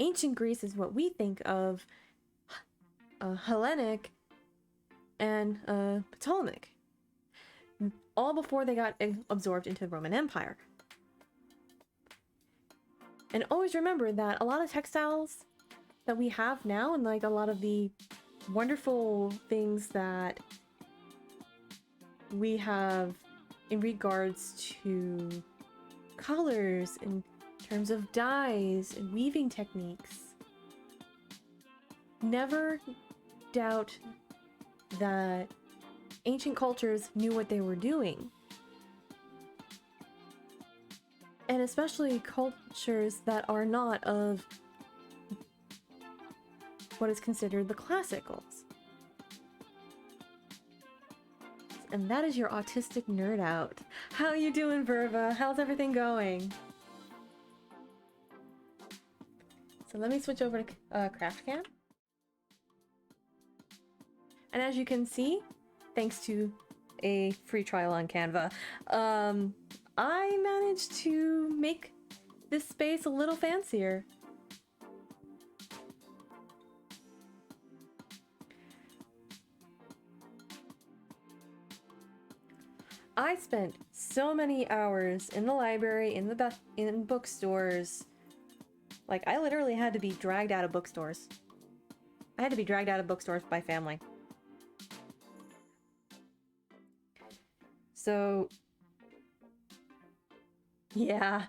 [SPEAKER 1] Ancient Greece is what we think of Hellenic and Ptolemaic, all before they got absorbed into the Roman Empire. And always remember that a lot of textiles that we have now, and like a lot of the wonderful things that we have in regards to colors, in terms of dyes and weaving techniques, never doubt that ancient cultures knew what they were doing. And especially cultures that are not of what is considered the classicals. And that is your Autistic Nerd Out. How you doing, Verva? How's everything going? So let me switch over to CraftCam. And as you can see, thanks to a free trial on Canva, I managed to make this space a little fancier. I spent so many hours in the library, in bookstores. Like, I literally had to be dragged out of bookstores. I had to be dragged out of bookstores by family. So, yeah.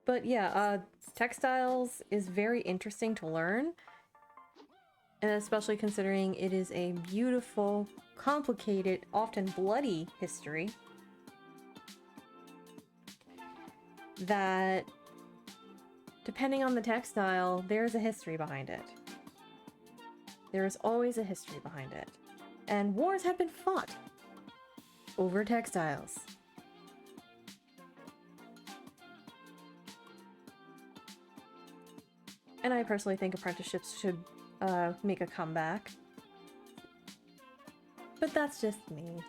[SPEAKER 1] But yeah, textiles is very interesting to learn. And especially considering it is a beautiful, complicated, often bloody history that, depending on the textile, there's a history behind it. There is always a history behind it. And wars have been fought over textiles. And I personally think apprenticeships should make a comeback. But that's just me.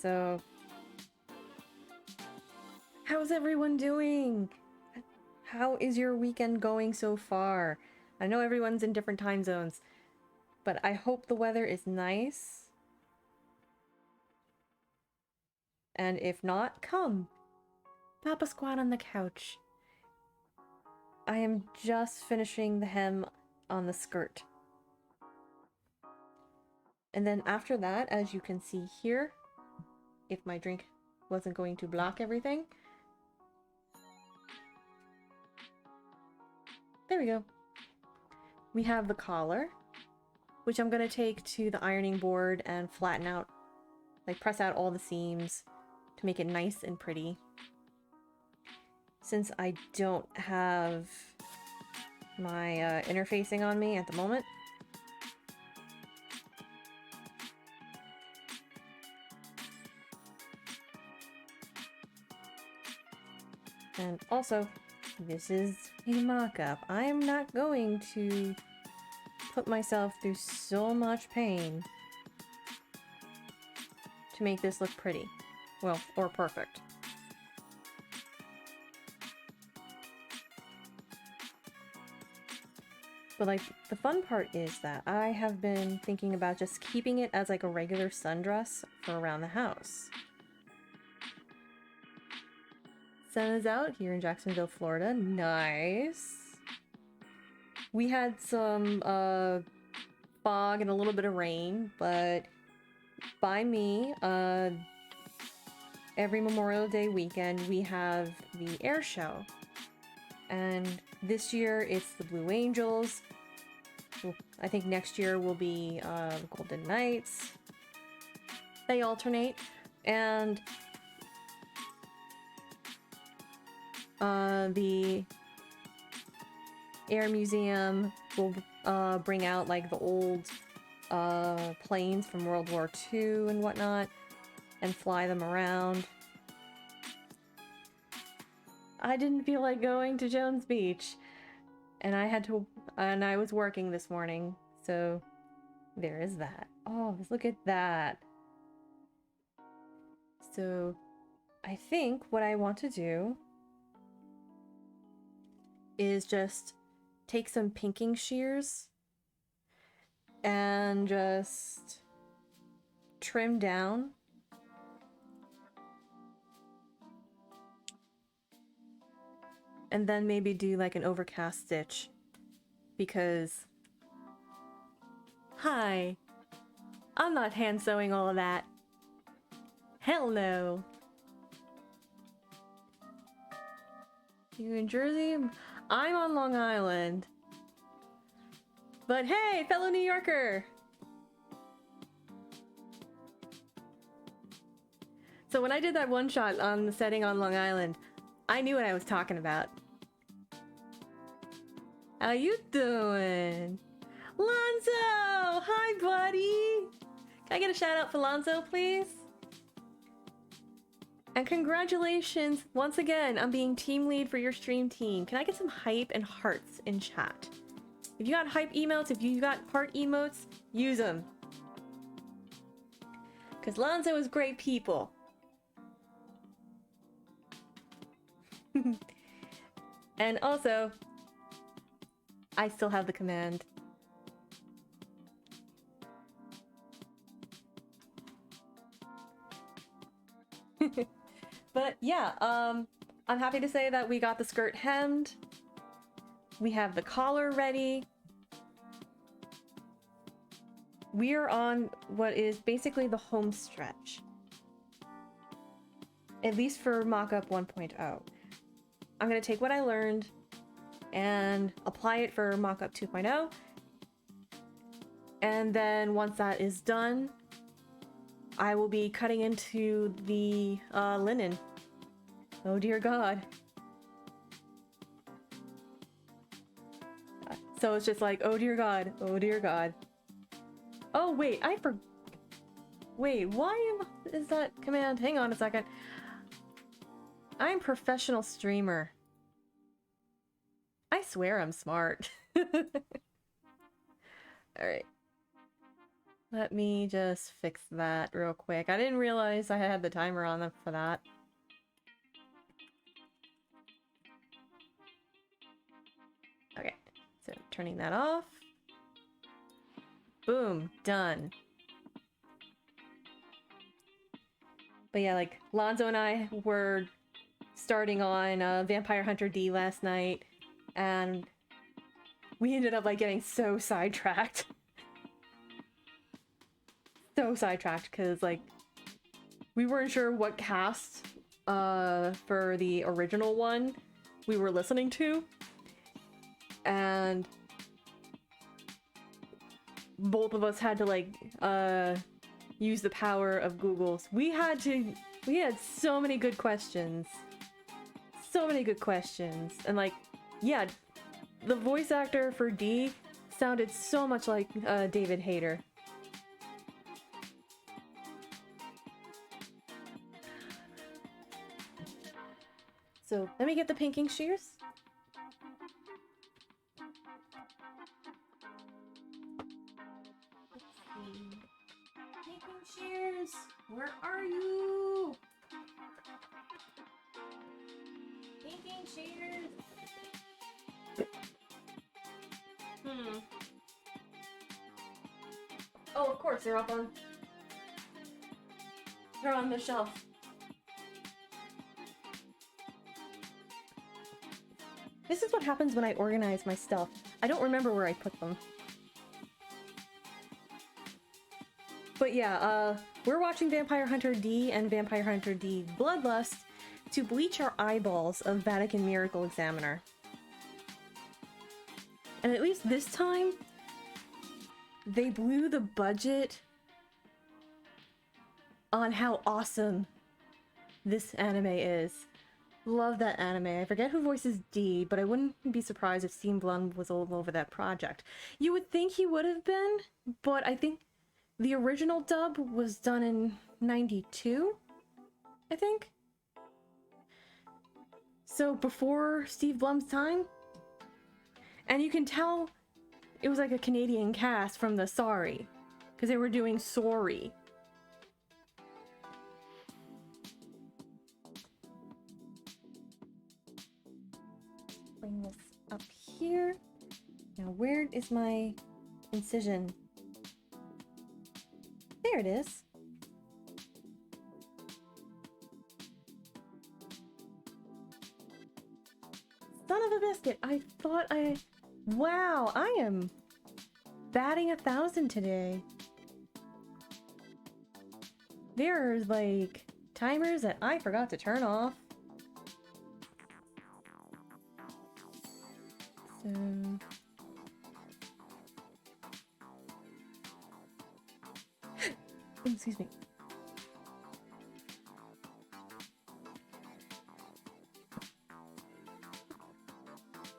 [SPEAKER 1] So, how's everyone doing? How is your weekend going so far? I know everyone's in different time zones, but I hope the weather is nice. And if not, come. Papa squat on the couch. I am just finishing the hem on the skirt. And then after that, as you can see here, if my drink wasn't going to block everything. There we go. We have the collar, which I'm going to take to the ironing board and flatten out, like press out all the seams to make it nice and pretty. Since I don't have my interfacing on me at the moment. And also, this is a mock-up. I am not going to put myself through so much pain to make this look pretty. Well, or perfect. But like, the fun part is that I have been thinking about just keeping it as like a regular sundress for around the house. Sun is out here in Jacksonville, Florida. Nice. We had some fog and a little bit of rain, but by me, every Memorial Day weekend we have the air show. And this year it's the Blue Angels. I think next year will be the Golden Knights. They alternate. And the Air Museum will bring out like the old planes from World War II and whatnot and fly them around. I didn't feel like going to Jones Beach and I was working this morning, so there is that. Oh, look at that. So I think what I want to do is just take some pinking shears and just trim down. And then maybe do like an overcast stitch because, hi, I'm not hand sewing all of that. Hell no. You in Jersey? I'm on Long Island. But hey, fellow New Yorker! So when I did that one shot on the setting on Long Island, I knew what I was talking about. How you doing? Lonzo! Hi, buddy! Can I get a shout out for Lonzo, please? And congratulations once again on being team lead for your stream team. Can I get some hype and hearts in chat? If you got hype emotes, if you got heart emotes, use them. Because Lonzo is great people. And also, I still have the command. But yeah, I'm happy to say that we got the skirt hemmed. We have the collar ready. We are on what is basically the home stretch. At least for mockup 1.0. I'm going to take what I learned and apply it for mockup 2.0. And then once that is done, I will be cutting into the linen. Oh dear God. So it's just like, oh dear God, oh dear God. Oh wait, wait, why is that command? Hang on a second. I'm professional streamer. I swear I'm smart. Alright. Let me just fix that real quick. I didn't realize I had the timer on them for that. Okay, so turning that off. Boom, done. But yeah, like, Lonzo and I were starting on Vampire Hunter D last night, and we ended up, like, getting so sidetracked. So sidetracked, because, like, we weren't sure what cast, for the original one we were listening to. And both of us had to, like, use the power of Google's. We had so many good questions. So many good questions. And, like, yeah, the voice actor for D sounded so much like David Hayter. So let me get the pinking shears. Let's see. Pinking shears, where are you? Pinking shears. Oh, of course, they're on the shelf. This is what happens when I organize my stuff. I don't remember where I put them. But yeah, we're watching Vampire Hunter D and Vampire Hunter D Bloodlust to bleach our eyeballs of Vatican Miracle Examiner. And at least this time, they blew the budget on how awesome this anime is. Love that anime. I forget who voices D, but I wouldn't be surprised if Steve Blum was all over that project. You would think he would have been, but I think the original dub was done in '92, I think. So before Steve Blum's time. And you can tell it was like a Canadian cast from the Sorry, because they were doing Sorry. Bring this up here. Now, where is my incision? There it is. Son of a biscuit! I thought wow, I am batting 1,000 today. There's like timers that I forgot to turn off. So excuse me.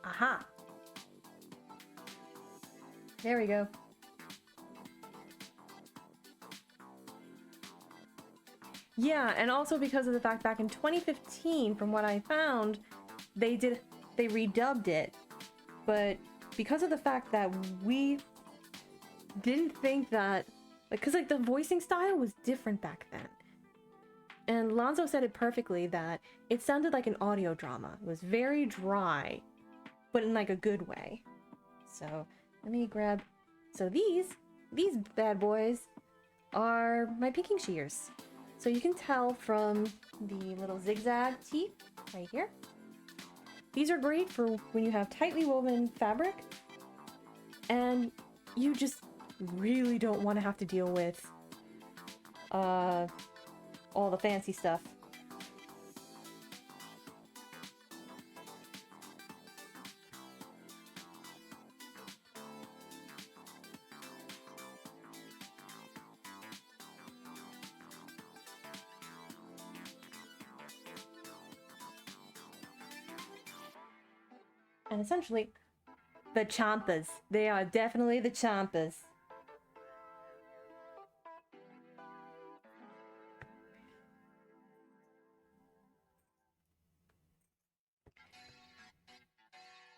[SPEAKER 1] Aha. There we go. Yeah, and also because of the fact back in 2015, from what I found, they redubbed it. But because of the fact that we didn't think that, because like the voicing style was different back then. And Lonzo said it perfectly that it sounded like an audio drama. It was very dry, but in like a good way. So let me grab, so these bad boys are my pinking shears. So you can tell from the little zigzag teeth right here. These are great for when you have tightly woven fabric and you just really don't want to have to deal with all the fancy stuff. And essentially, the champas. They are definitely the champas.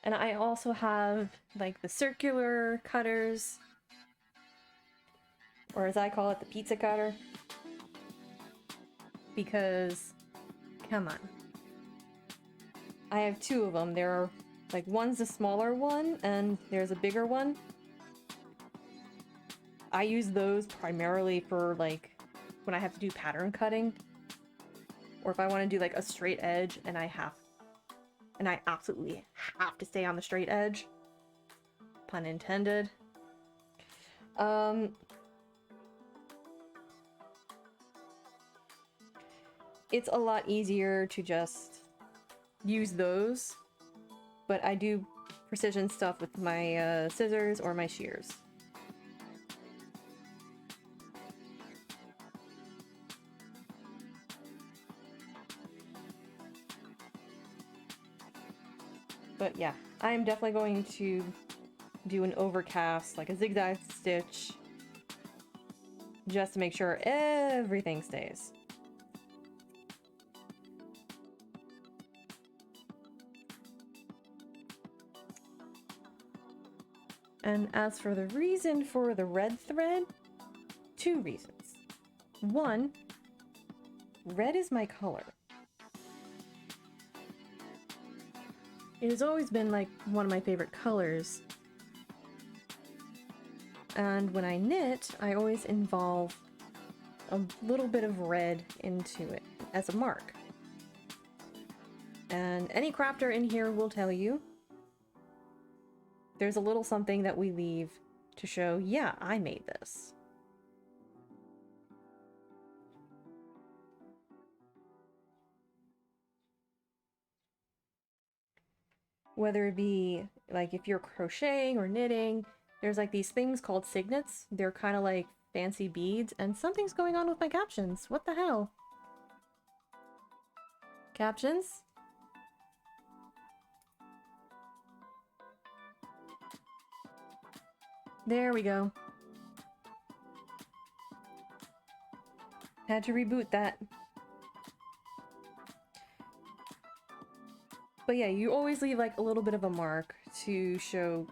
[SPEAKER 1] And I also have like the circular cutters, or as I call it, the pizza cutter. Because, come on. I have two of them. There are, like, one's a smaller one, and there's a bigger one. I use those primarily for, like, when I have to do pattern cutting. Or if I want to do, like, a straight edge, and I absolutely have to stay on the straight edge. Pun intended. It's a lot easier to just use those, but I do precision stuff with my scissors or my shears. But yeah, I'm definitely going to do an overcast, like a zigzag stitch, just to make sure everything stays. And as for the reason for the red thread, two reasons. One, red is my color. It has always been like one of my favorite colors. And when I knit, I always involve a little bit of red into it as a mark. And any crafter in here will tell you there's a little something that we leave to show, yeah, I made this. Whether it be, like, if you're crocheting or knitting, there's, like, these things called signets. They're kind of like fancy beads, and something's going on with my captions. What the hell? Captions? There we go. Had to reboot that. But yeah, you always leave like a little bit of a mark to show,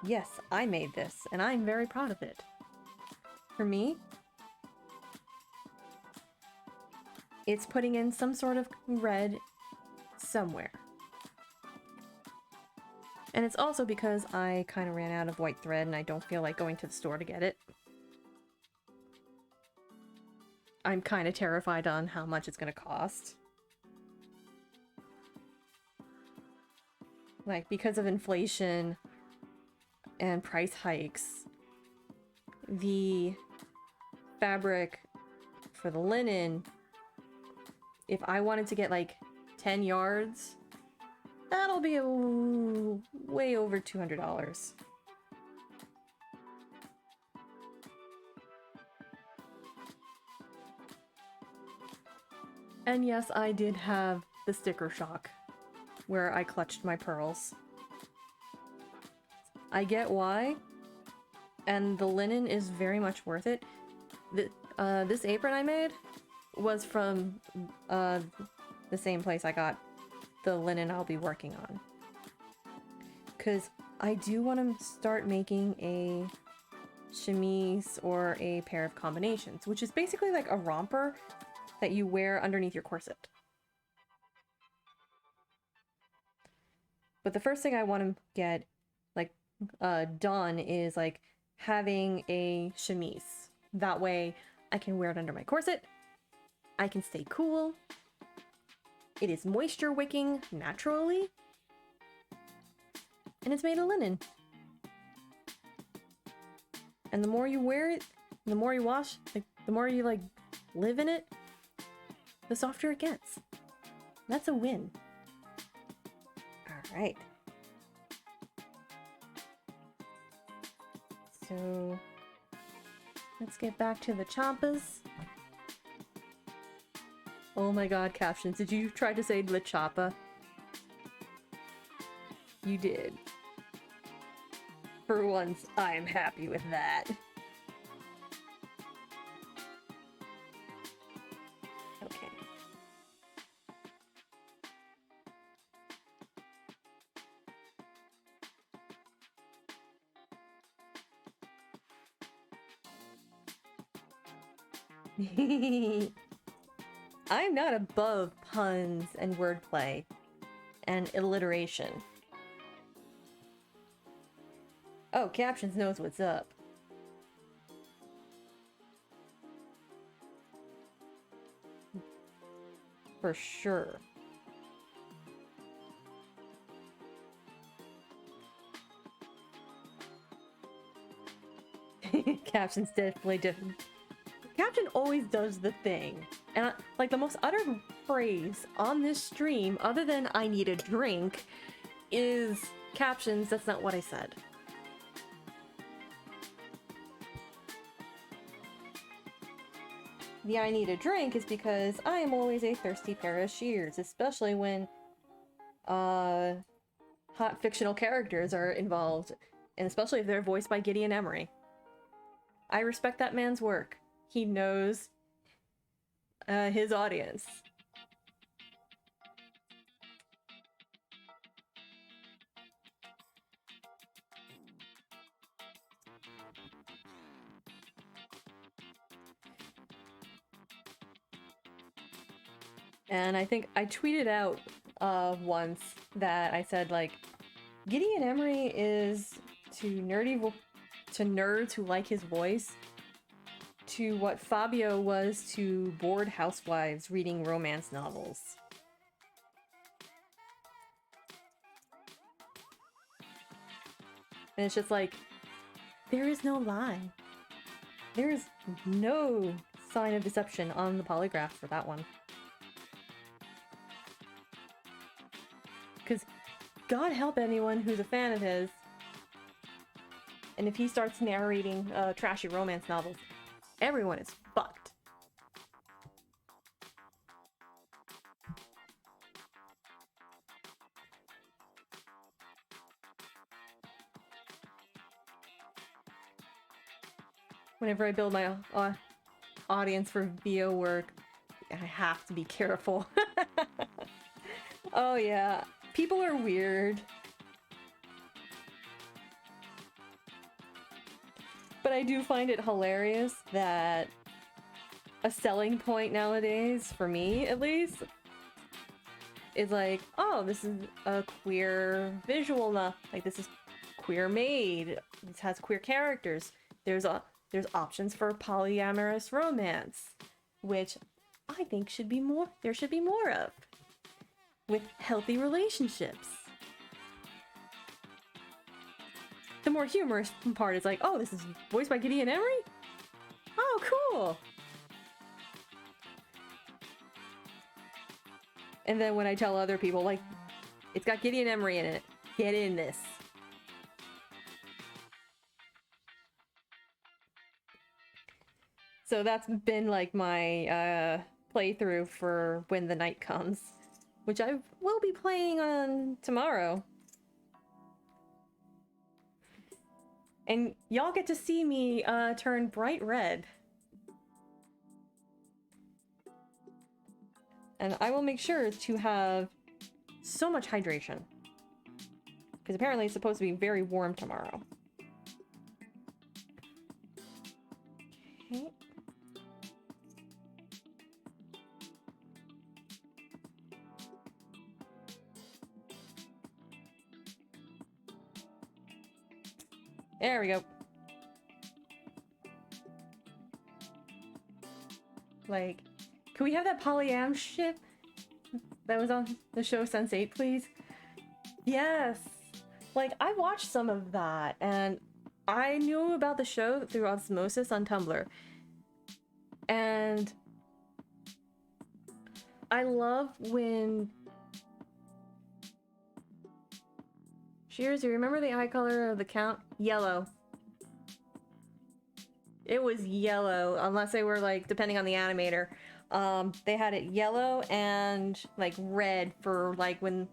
[SPEAKER 1] yes, I made this, and I'm very proud of it. For me, it's putting in some sort of red somewhere. And it's also because I kind of ran out of white thread and I don't feel like going to the store to get it. I'm kind of terrified on how much it's going to cost. Like, because of inflation and price hikes, the fabric for the linen, if I wanted to get like 10 yards, that'll be way over $200. And yes, I did have the sticker shock, where I clutched my pearls. I get why, and the linen is very much worth it. This apron I made was from the same place I got the linen I'll be working on. Because I do want to start making a chemise or a pair of combinations, which is basically like a romper that you wear underneath your corset. But the first thing I want to get, like, done is, like, having a chemise. That way, I can wear it under my corset. I can stay cool. It is moisture wicking naturally. And it's made of linen. And the more you wear it, the more you wash, like, the more you, like, live in it, the softer it gets. That's a win. Alright. So, let's get back to the champas. Oh my god, captions, did you try to say La Chapa? You did. For once, I'm happy with that. Okay. I'm not above puns and wordplay and alliteration. Oh, Captions knows what's up. For sure. Caption's definitely different. Caption always does the thing. And like the most uttered phrase on this stream, other than I need a drink, is Captions, that's not what I said. The I need a drink is because I am always a thirsty pair of shears, especially when hot fictional characters are involved, and especially if they're voiced by Gideon Emery. I respect that man's work. He knows his audience. And I think I tweeted out once that I said, like, Gideon Emery is to nerds who like his voice, to what Fabio was to bored housewives reading romance novels. And it's just like, there is no lie. There is no sign of deception on the polygraph for that one. Because God help anyone who's a fan of his, and if he starts narrating trashy romance novels, everyone is fucked. Whenever I build my audience for VO work, I have to be careful. Oh yeah, people are weird. But I do find it hilarious that a selling point nowadays, for me at least, is like, oh, this is a queer visual, like this is queer made, this has queer characters, there's options for polyamorous romance, which I think there should be more of, with healthy relationships. The more humorous part is like, oh, this is voiced by Gideon Emery? Oh, cool! And then when I tell other people, like, it's got Gideon Emery in it, get in this. So that's been like my playthrough for When the Night Comes, which I will be playing on tomorrow. And y'all get to see me turn bright red. And I will make sure to have so much hydration, because apparently it's supposed to be very warm tomorrow. Okay. There we go. Like, can we have that polyam ship that was on the show Sense8, please? Yes! Like, I watched some of that, and I knew about the show through osmosis on Tumblr. And I love when... Shears, you remember the eye color of the Count? Yellow. It was yellow, unless they were, like, depending on the animator. They had it yellow and, like, red for, like, when,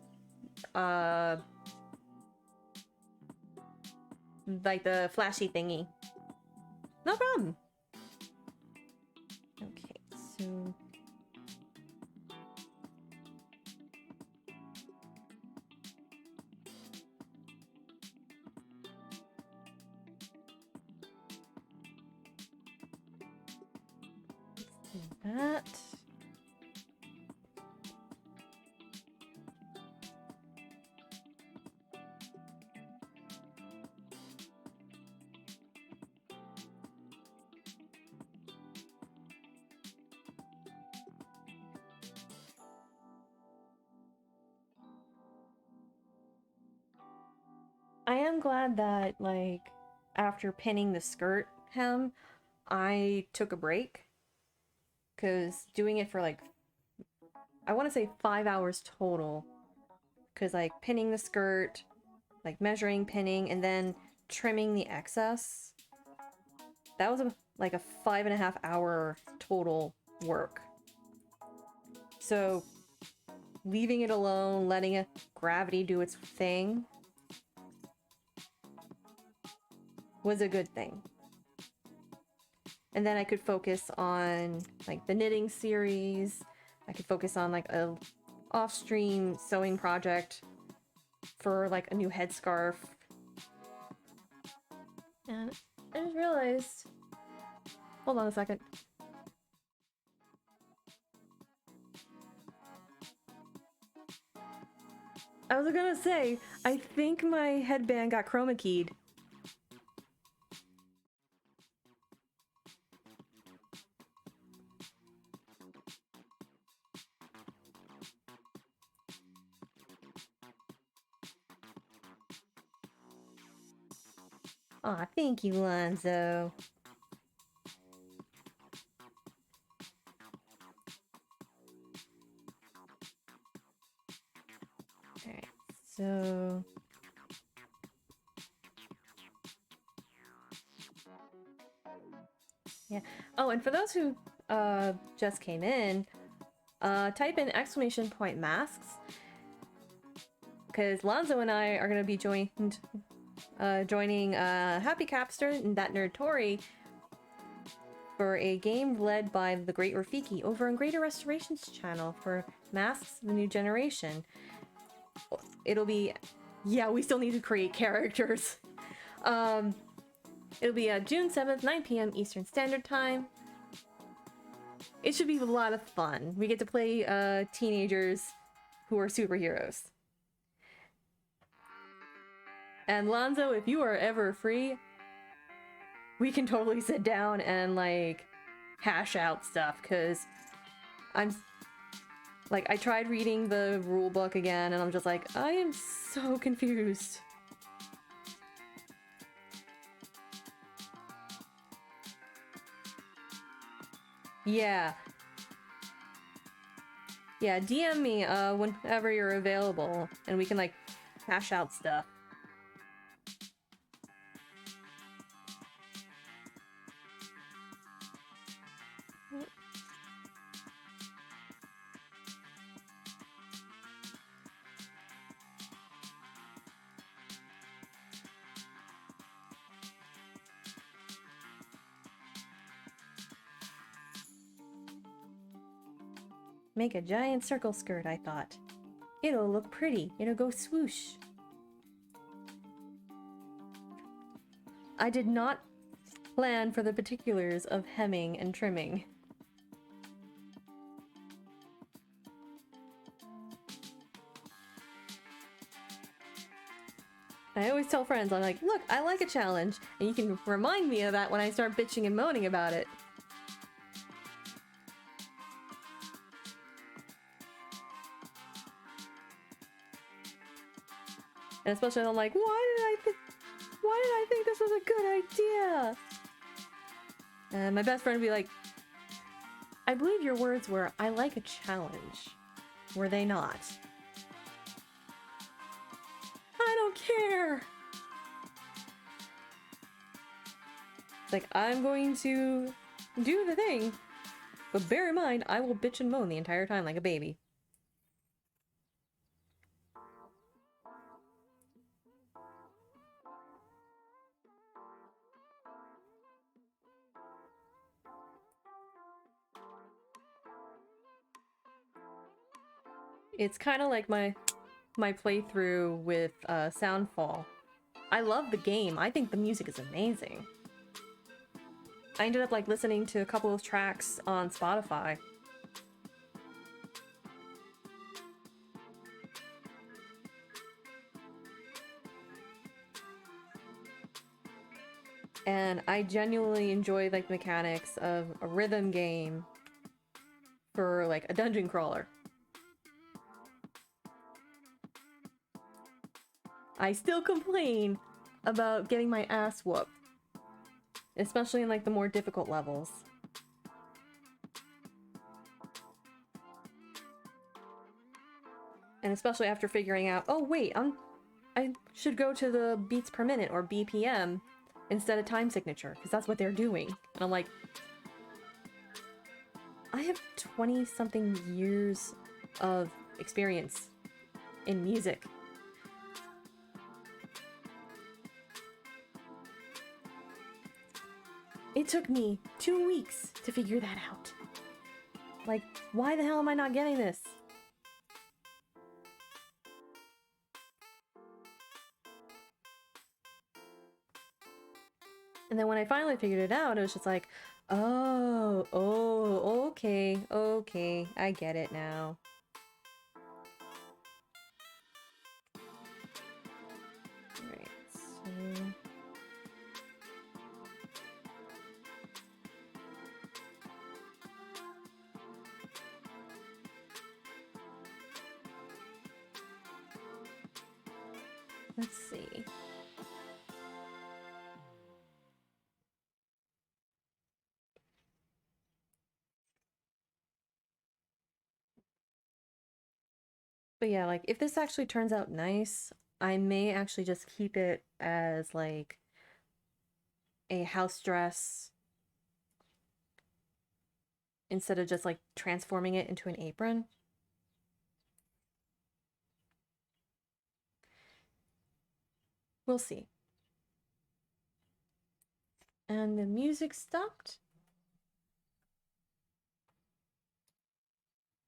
[SPEAKER 1] like, the flashy thingy. No problem. Okay, so... that. I am glad that, like, after pinning the skirt hem, I took a break. Because doing it for, like, I want to say 5 hours total. Because, like, pinning the skirt, like, measuring, pinning, and then trimming the excess. That was, like, a 5.5 hour total work. So, leaving it alone, letting gravity do its thing was a good thing. And then I could focus on, like, the knitting series. I could focus on, like, a off-stream sewing project for, like, a new headscarf. And I just realized... Hold on a second. I was gonna say, I think my headband got chroma keyed. Aw, thank you, Lonzo. Alright, so... Yeah. Oh, and for those who just came in, type in ! masks. Because Lonzo and I are going to be joining Happy Capster and that nerd Tori for a game led by the Great Rafiki over on Greater Restoration's channel for Masks the New Generation. It'll be... Yeah, we still need to create characters. It'll be June 7th, 9 p.m. Eastern Standard Time. It should be a lot of fun. We get to play teenagers who are superheroes. And Lonzo, if you are ever free, we can totally sit down and, like, hash out stuff, because I'm... Like, I tried reading the rule book again, and I'm just like, I am so confused. Yeah. Yeah, DM me whenever you're available, and we can, like, hash out stuff. Make a giant circle skirt, I thought. It'll look pretty. It'll go swoosh. I did not plan for the particulars of hemming and trimming. I always tell friends, I'm like, look, I like a challenge, and you can remind me of that when I start bitching and moaning about it. And especially I'm like, why did I think this was a good idea? And my best friend would be like, I believe your words were, I like a challenge. Were they not? I don't care! It's like, I'm going to do the thing, but bear in mind, I will bitch and moan the entire time like a baby. It's kind of like my playthrough with Soundfall. I love the game. I think the music is amazing. I ended up like listening to a couple of tracks on Spotify. And I genuinely enjoy like the mechanics of a rhythm game for like a dungeon crawler. I still complain about getting my ass whooped, especially in like the more difficult levels. And especially after figuring out, oh wait, I should go to the beats per minute or BPM instead of time signature, because that's what they're doing. And I'm like, I have 20-something years of experience in music. It took me 2 weeks to figure that out. Like, why the hell am I not getting this? And then when I finally figured it out, it was just like, oh, okay, I get it now. Alright, so... let's see. But yeah, like, if this actually turns out nice, I may actually just keep it as, like, a house dress instead of just, like, transforming it into an apron. We'll see. And the music stopped.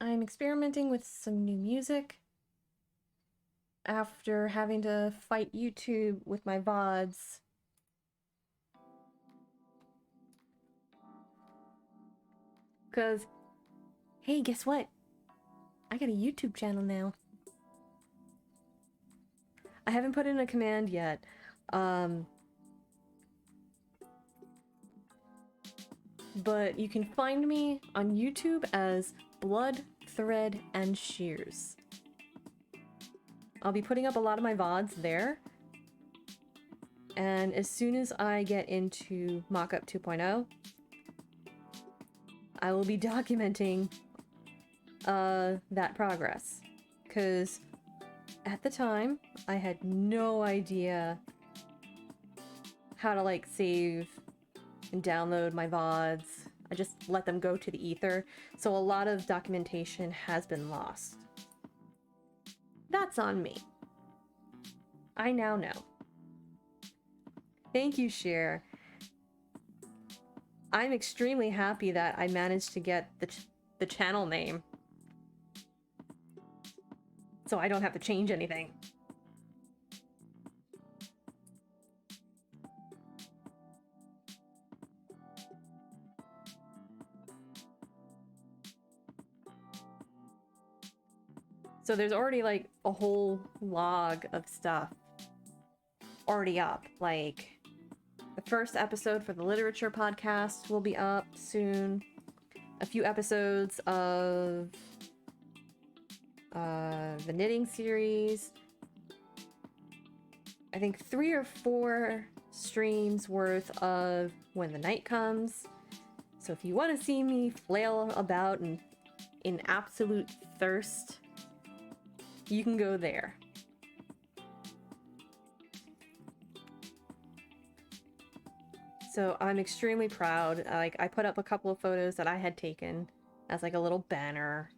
[SPEAKER 1] I'm experimenting with some new music after having to fight YouTube with my VODs. Because, hey, guess what? I got a YouTube channel now. I haven't put in a command yet. But you can find me on YouTube as Bloodthreadshears. I'll be putting up a lot of my VODs there. And as soon as I get into Mockup 2.0, I will be documenting that progress. Because at the time, I had no idea how to like save and download my VODs. I just let them go to the ether. So a lot of documentation has been lost. That's on me. I now know. Thank you, Shear. I'm extremely happy that I managed to get the channel name. So I don't have to change anything. So there's already like a whole log of stuff already up. Like the first episode for the literature podcast will be up soon. A few episodes of the knitting series. I think 3 or 4 streams worth of When the Night Comes. So if you want to see me flail about in absolute thirst, you can go there. So I'm extremely proud. Like, I put up a couple of photos that I had taken as like a little banner.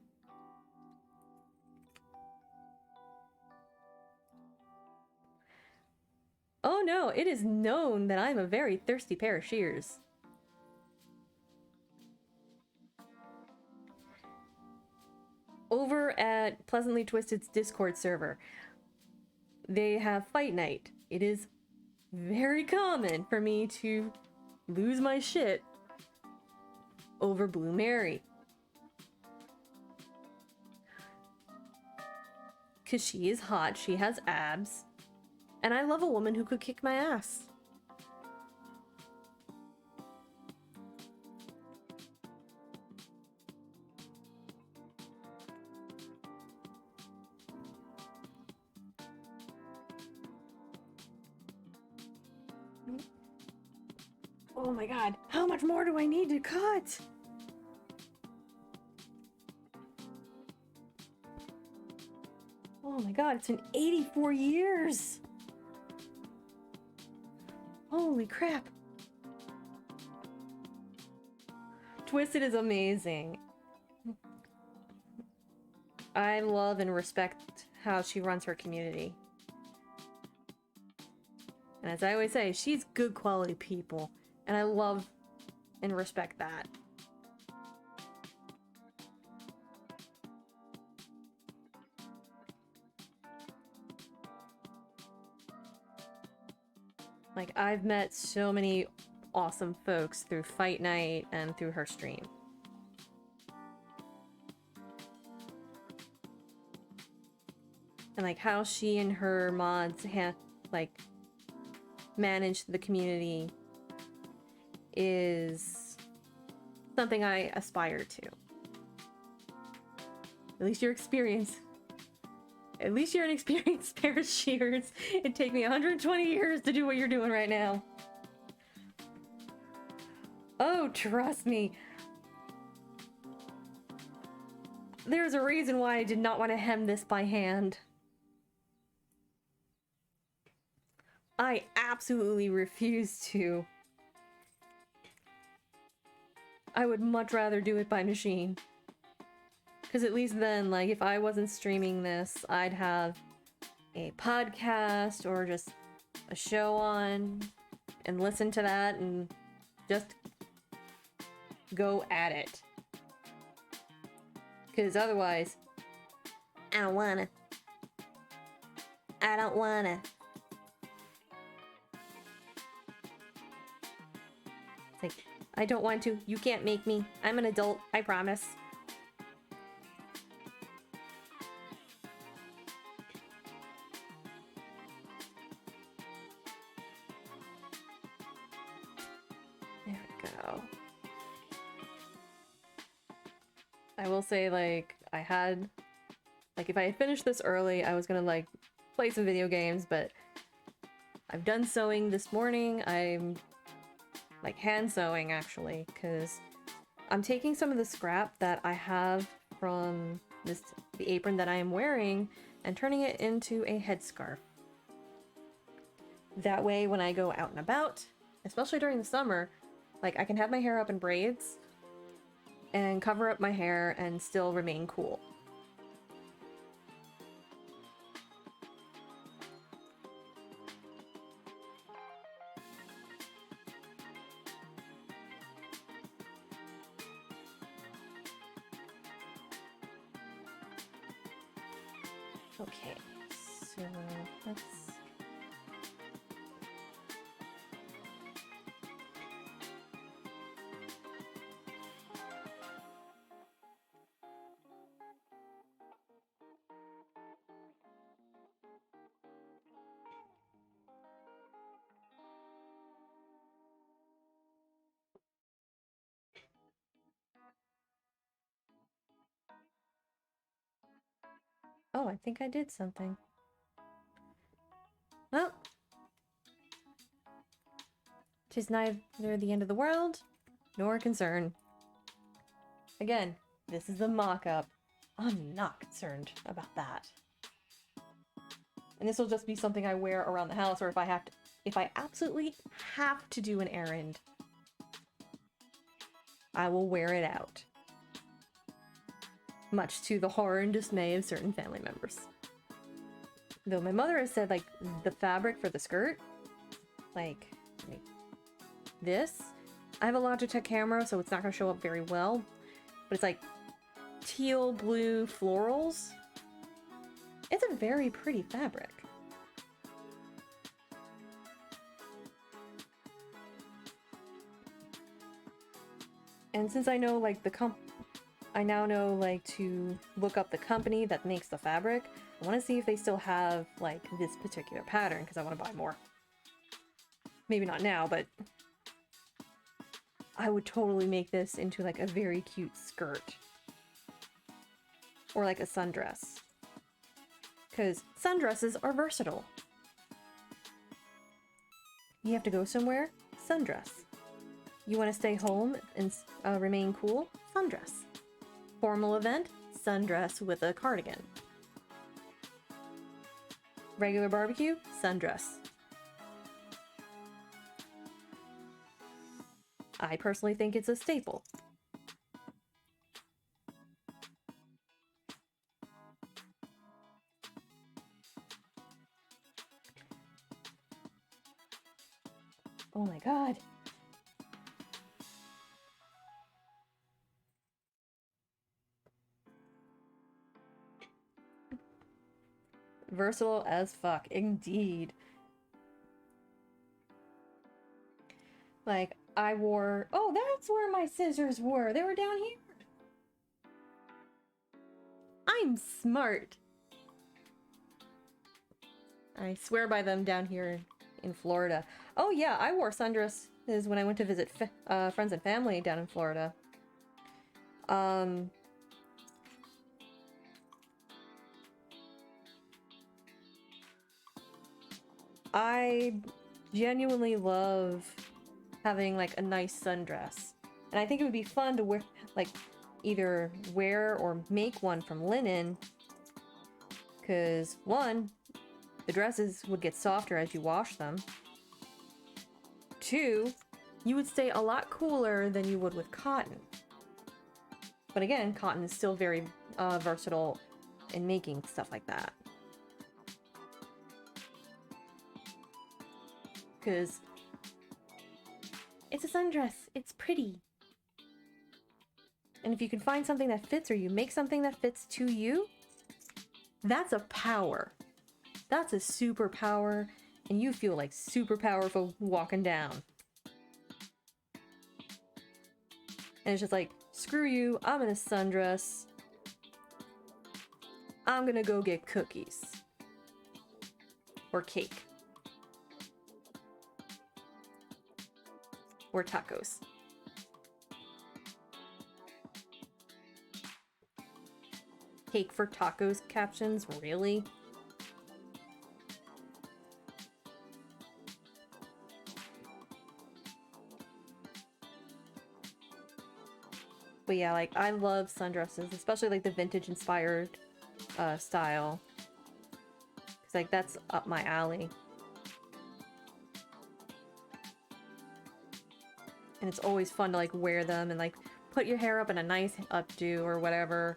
[SPEAKER 1] Oh no, it is known that I'm a very thirsty pair of shears. Over at Pleasantly Twisted's Discord server, they have fight night. It is very common for me to lose my shit over Blue Mary. Because she is hot, she has abs, and I love a woman who could kick my ass. Oh my god, how much more do I need to cut? Oh my god, it's been 84 years! Holy crap! Twisted is amazing. I love and respect how she runs her community. And as I always say, she's good quality people. And I love and respect that. Like, I've met so many awesome folks through Fight Night and through her stream. And like how she and her mods manage the community is something I aspire to. At least you're experienced. At least you're an experienced pair of shears. It'd take me 120 years to do what you're doing right now. Oh, trust me. There's a reason why I did not want to hem this by hand. I absolutely refuse to. I would much rather do it by machine. Because at least then, like, if I wasn't streaming this, I'd have a podcast or just a show on and listen to that and just go at it. Because otherwise, I don't wanna. I don't wanna. It's like, I don't want to. You can't make me. I'm an adult. I promise. There we go. I will say, like, if I had finished this early, I was gonna, like, play some video games, but I've done sewing this morning. I'm like hand sewing actually, because I'm taking some of the scrap that I have from the apron that I am wearing and turning it into a headscarf. That way when I go out and about, especially during the summer, like I can have my hair up in braids and cover up my hair and still remain cool. Okay, so let's... Oh, I think I did something. Well, 'tis neither the end of the world, nor a concern. Again, this is the mock-up. I'm not concerned about that. And this will just be something I wear around the house, or if I absolutely have to do an errand, I will wear it out. Much to the horror and dismay of certain family members. Though my mother has said, like, the fabric for the skirt, like this, I have a Logitech camera, so it's not going to show up very well, but it's like teal blue florals. It's a very pretty fabric. And since I know like I now know like to look up the company that makes the fabric, I want to see if they still have like this particular pattern because I want to buy more. Maybe not now, but I would totally make this into like a very cute skirt. Or like a sundress. Because sundresses are versatile. You have to go somewhere? Sundress. You want to stay home and remain cool? Sundress. Formal event? Sundress with a cardigan. Regular barbecue? Sundress. I personally think it's a staple. Oh my god. Versatile as fuck, indeed. Like, I wore... Oh, that's where my scissors were! They were down here! I'm smart! I swear by them down here in Florida. Oh yeah, I wore sundresses when I went to visit friends and family down in Florida. I genuinely love having like a nice sundress. And I think it would be fun to wear, like, either wear or make one from linen. Because, one, the dresses would get softer as you wash them. Two, you would stay a lot cooler than you would with cotton. But again, cotton is still very versatile in making stuff like that. Because it's a sundress. It's pretty. And if you can find something that fits or you make something that fits to you, that's a power. That's a superpower, and you feel like super powerful walking down. And it's just like, screw you, I'm in a sundress. I'm gonna go get cookies. Or cake. Or tacos. Cake for tacos captions? Really? But yeah, like, I love sundresses, especially like the vintage inspired style. Cause like, that's up my alley. And it's always fun to like wear them and like put your hair up in a nice updo or whatever,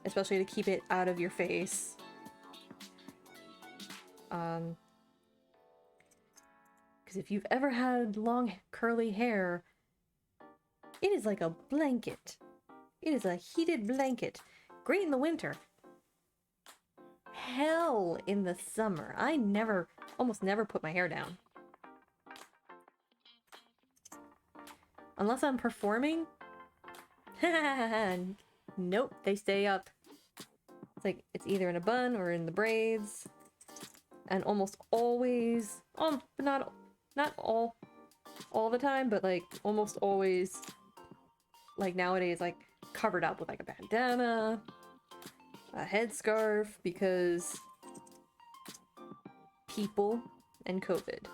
[SPEAKER 1] especially to keep it out of your face. Because if you've ever had long curly hair, it is like a blanket. It is a heated blanket. Great in the winter. Hell in the summer. I almost never put my hair down. Unless I'm performing. Nope, they stay up. It's like, it's either in a bun or in the braids. And almost always, but not all the time, but like almost always, like nowadays, like covered up with like a bandana, a headscarf, because people and COVID.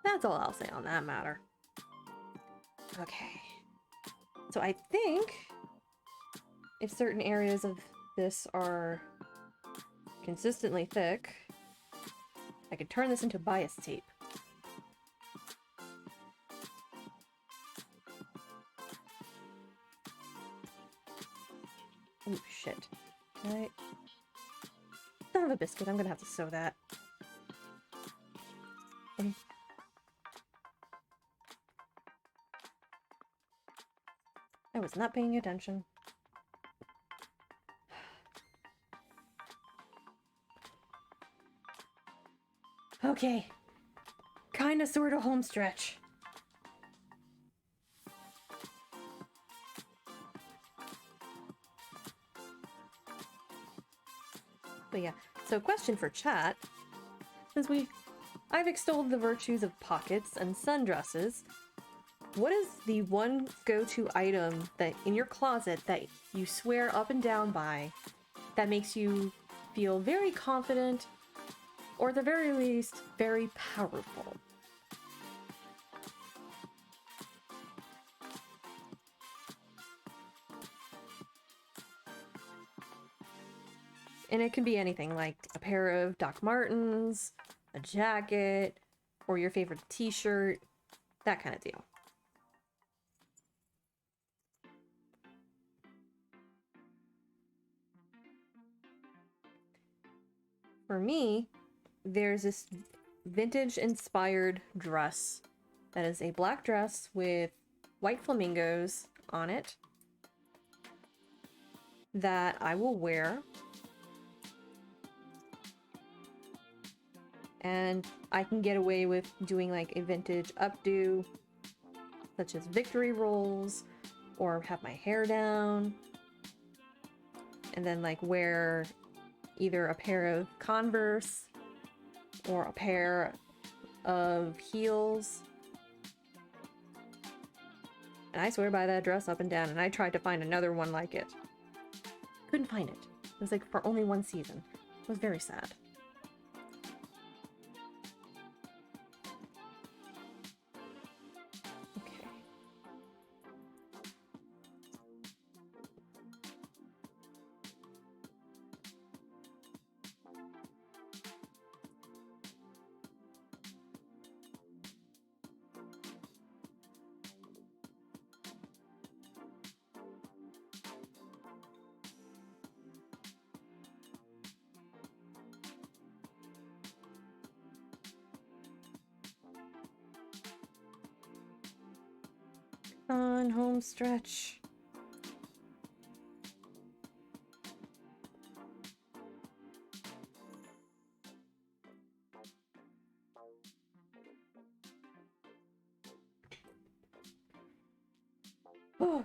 [SPEAKER 1] That's all I'll say on that matter. Okay. So I think if certain areas of this are consistently thick, I could turn this into bias tape. Oh shit. Can I... Son of a biscuit, I'm gonna have to sew that. Okay. I was not paying attention. Okay. Kinda sorta home stretch. But yeah, so question for chat. Since I've extolled the virtues of pockets and sundresses, what is the one go-to item that in your closet that you swear up and down by that makes you feel very confident, or at the very least, very powerful? And it can be anything, like a pair of Doc Martens, a jacket, or your favorite t-shirt, that kind of deal. For me, there's this vintage-inspired dress that is a black dress with white flamingos on it that I will wear. And I can get away with doing like a vintage updo, such as victory rolls, or have my hair down, and then like wear either a pair of Converse or a pair of heels. And I swear by that dress up and down, and I tried to find another one like it. Couldn't find it. It was like for only one season. It was very sad. Okay. On home stretch. Oh.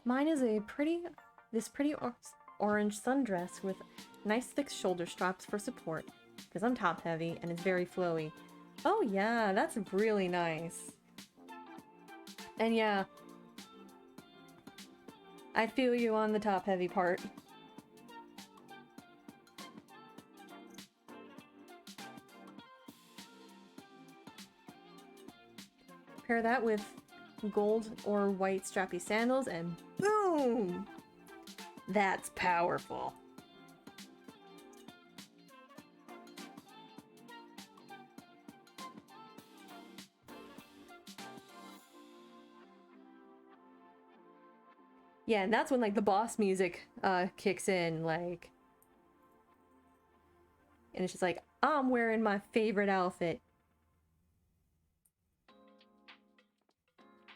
[SPEAKER 1] Mine is this pretty orange sundress with nice thick shoulder straps for support, because I'm top heavy and it's very flowy. Oh yeah, that's really nice. And yeah, I feel you on the top heavy part. Pair that with gold or white strappy sandals and boom! That's powerful. Yeah, and that's when like the boss music kicks in, like, and it's just like, I'm wearing my favorite outfit.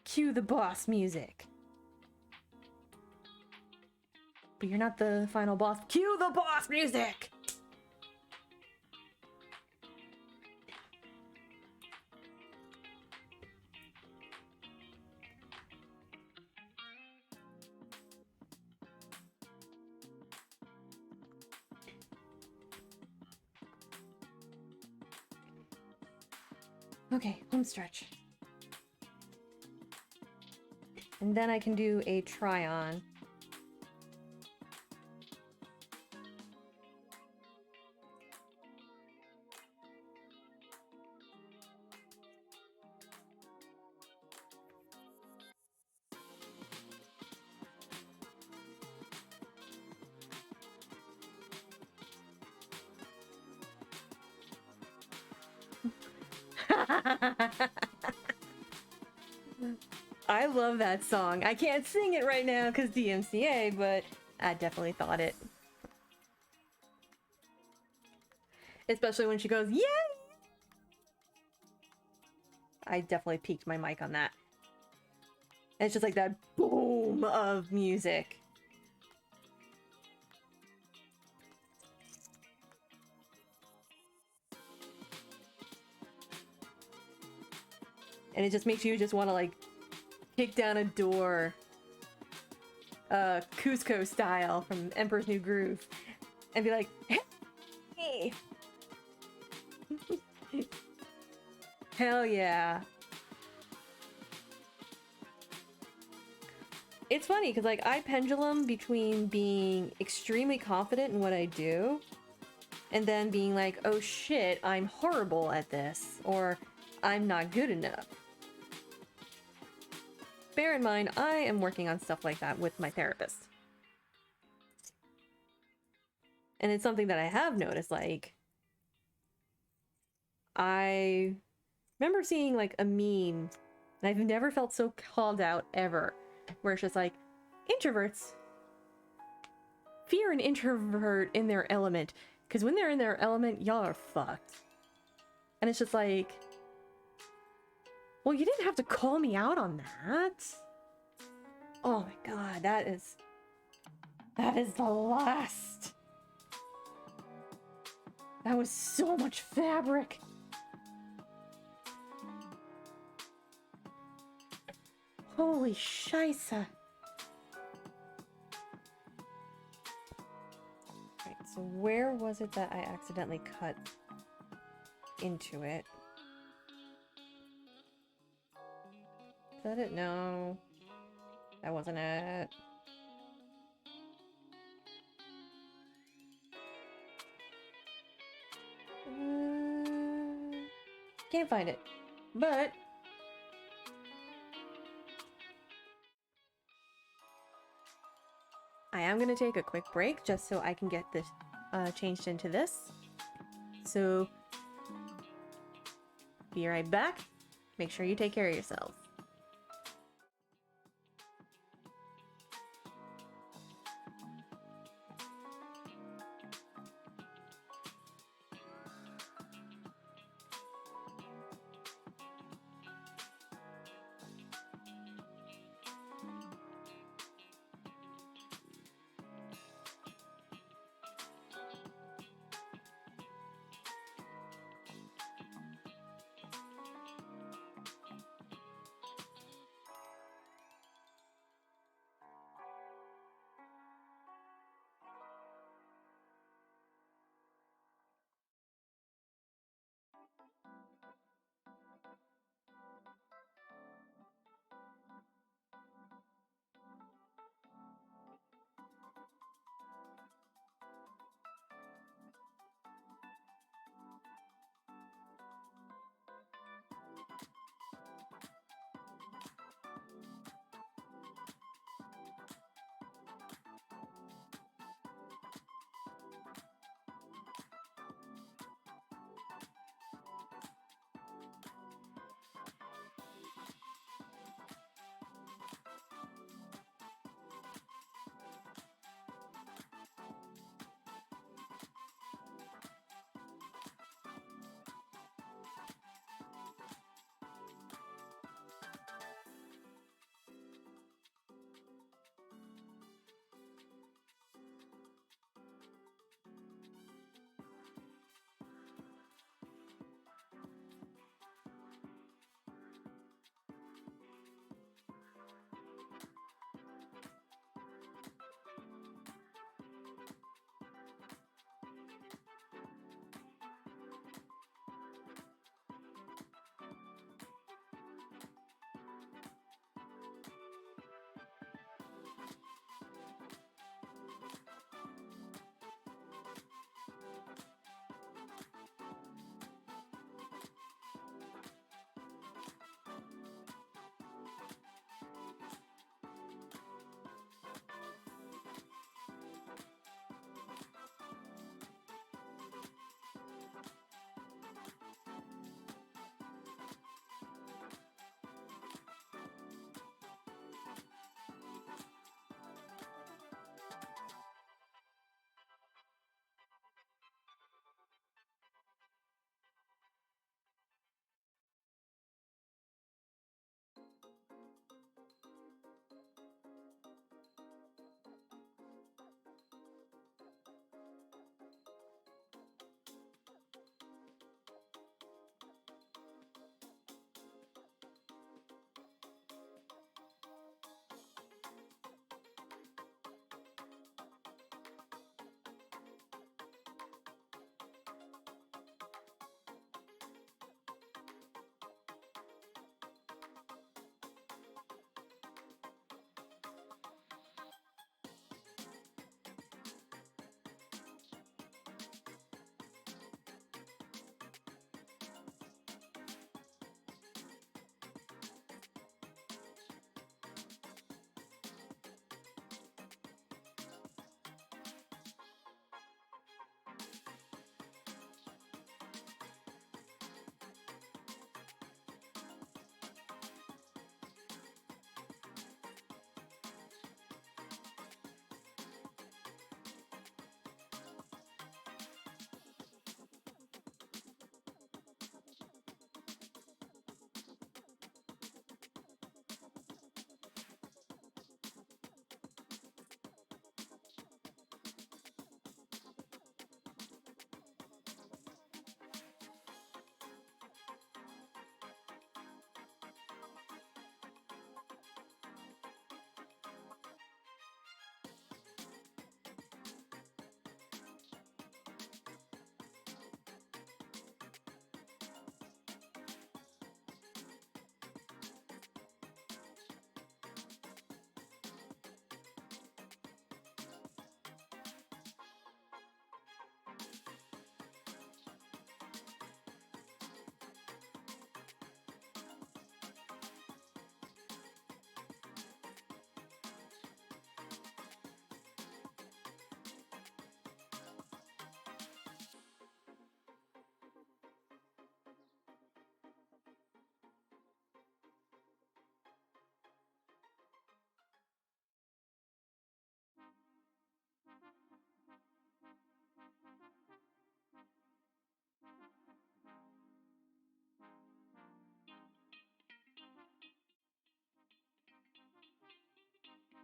[SPEAKER 1] Cue the boss music. But you're not the final boss. Cue the boss music! Okay, home stretch. And then I can do a try on. I love that song. I can't sing it right now because DMCA, but I definitely thought it. Especially when she goes, yay! I definitely peaked my mic on that. And it's just like that boom of music. And it just makes you just want to like kick down a door, Cusco style from Emperor's New Groove, and be like, hey! Hell yeah. It's funny, because, like, I pendulum between being extremely confident in what I do, and then being like, oh shit, I'm horrible at this, or I'm not good enough. Bear in mind, I am working on stuff like that with my therapist. And it's something that I have noticed, like, I remember seeing, like, a meme, and I've never felt so called out ever, where it's just like, introverts fear an introvert in their element, because when they're in their element, y'all are fucked. And it's just like, well, you didn't have to call me out on that. Oh my god, that is the last. That was so much fabric. Holy scheisse. Right, so where was it that I accidentally cut into it? Is that it? No. That wasn't it. Can't find it. But I am going to take a quick break just so I can get this changed into this. So be right back. Make sure you take care of yourself.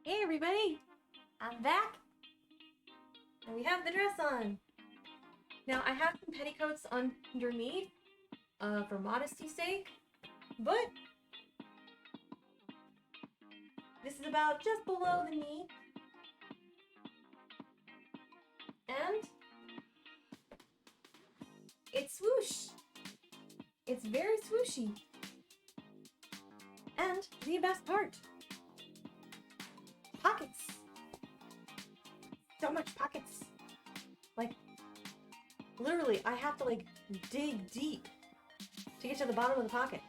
[SPEAKER 1] Hey everybody! I'm back! And we have the dress on! Now I have some petticoats underneath, for modesty's sake, but this is about just below the knee. And it's swoosh! It's very swooshy. And the best part, pockets! So much pockets! Like, literally, I have to like dig deep to get to the bottom of the pocket.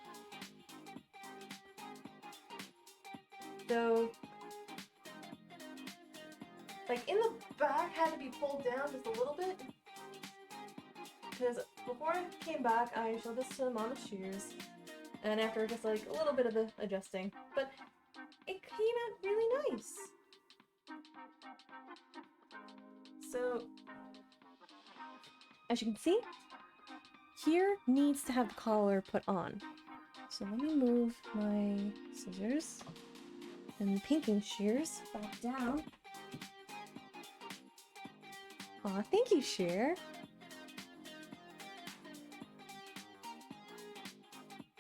[SPEAKER 1] So, like in the back had to be pulled down just a little bit. Because before I came back, I showed this to Mama Shears. And after just like a little bit of the adjusting, but it came out really nice. So, as you can see, here needs to have the collar put on. So let me move my scissors and pinking shears back down. Aw, thank you, Shear.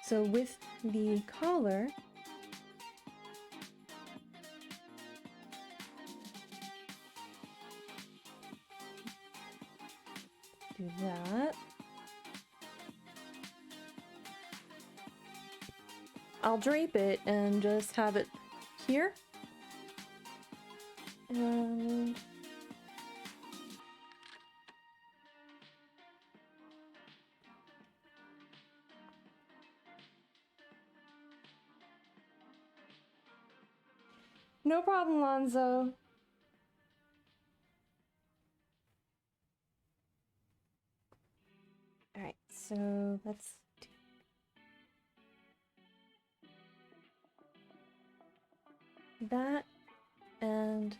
[SPEAKER 1] So with the collar, do that. I'll drape it and just have it here. And no problem, Lonzo. Alright, so let's do that and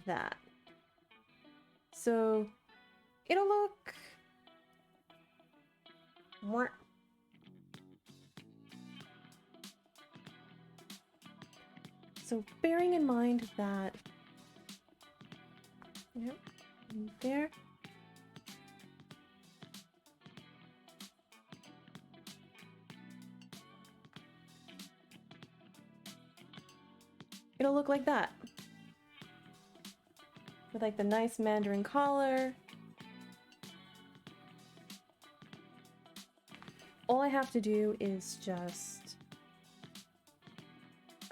[SPEAKER 1] that. So it'll look more. So bearing in mind that, yep, there. It'll look like that. With like the nice mandarin collar. All I have to do is just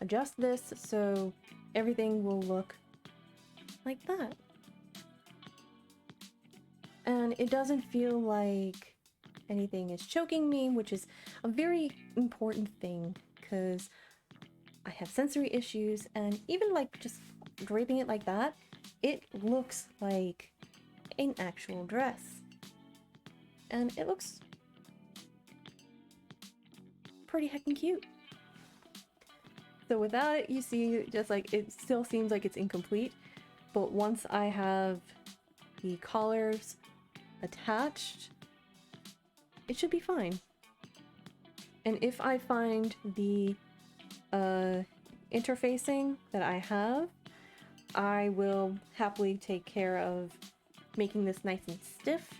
[SPEAKER 1] adjust this so everything will look like that. And it doesn't feel like anything is choking me, which is a very important thing because I have sensory issues, and even like just draping it like that, it looks like an actual dress. And it looks pretty heckin' cute. So without it, you see, just like, it still seems like it's incomplete, but once I have the collars attached, it should be fine. And if I find the interfacing that I have, I will happily take care of making this nice and stiff.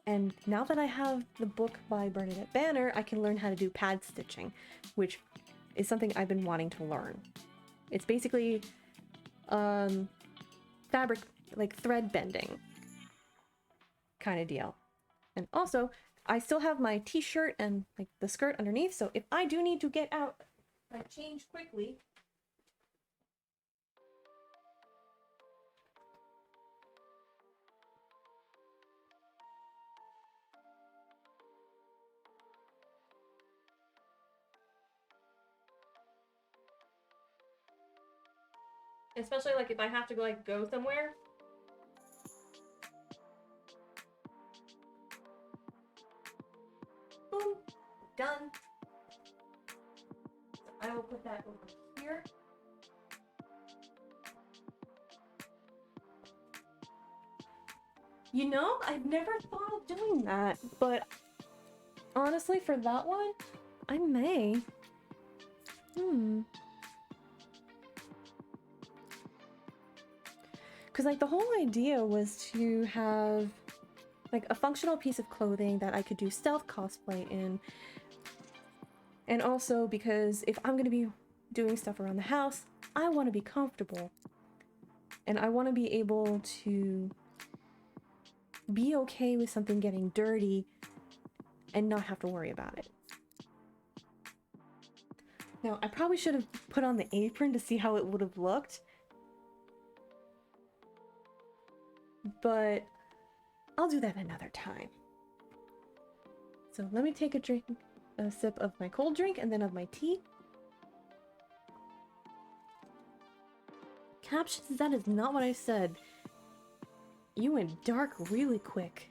[SPEAKER 1] And now that I have the book by Bernadette Banner, I can learn how to do pad stitching, which is something I've been wanting to learn. It's basically fabric, like thread bending kind of deal. And also, I still have my t-shirt and like the skirt underneath, so if I do need to get out, like change quickly. Especially like if I have to go somewhere. Boom, done. So I will put that over here. You know, I've never thought of doing that, but honestly, for that one, I may. Because, like, the whole idea was to have, like, a functional piece of clothing that I could do stealth cosplay in. And also because if I'm going to be doing stuff around the house, I want to be comfortable. And I want to be able to be okay with something getting dirty and not have to worry about it. Now, I probably should have put on the apron to see how it would have looked. But I'll do that another time. So let me take a sip of my cold drink and then of my tea. Captions, that is not what I said. You went dark really quick.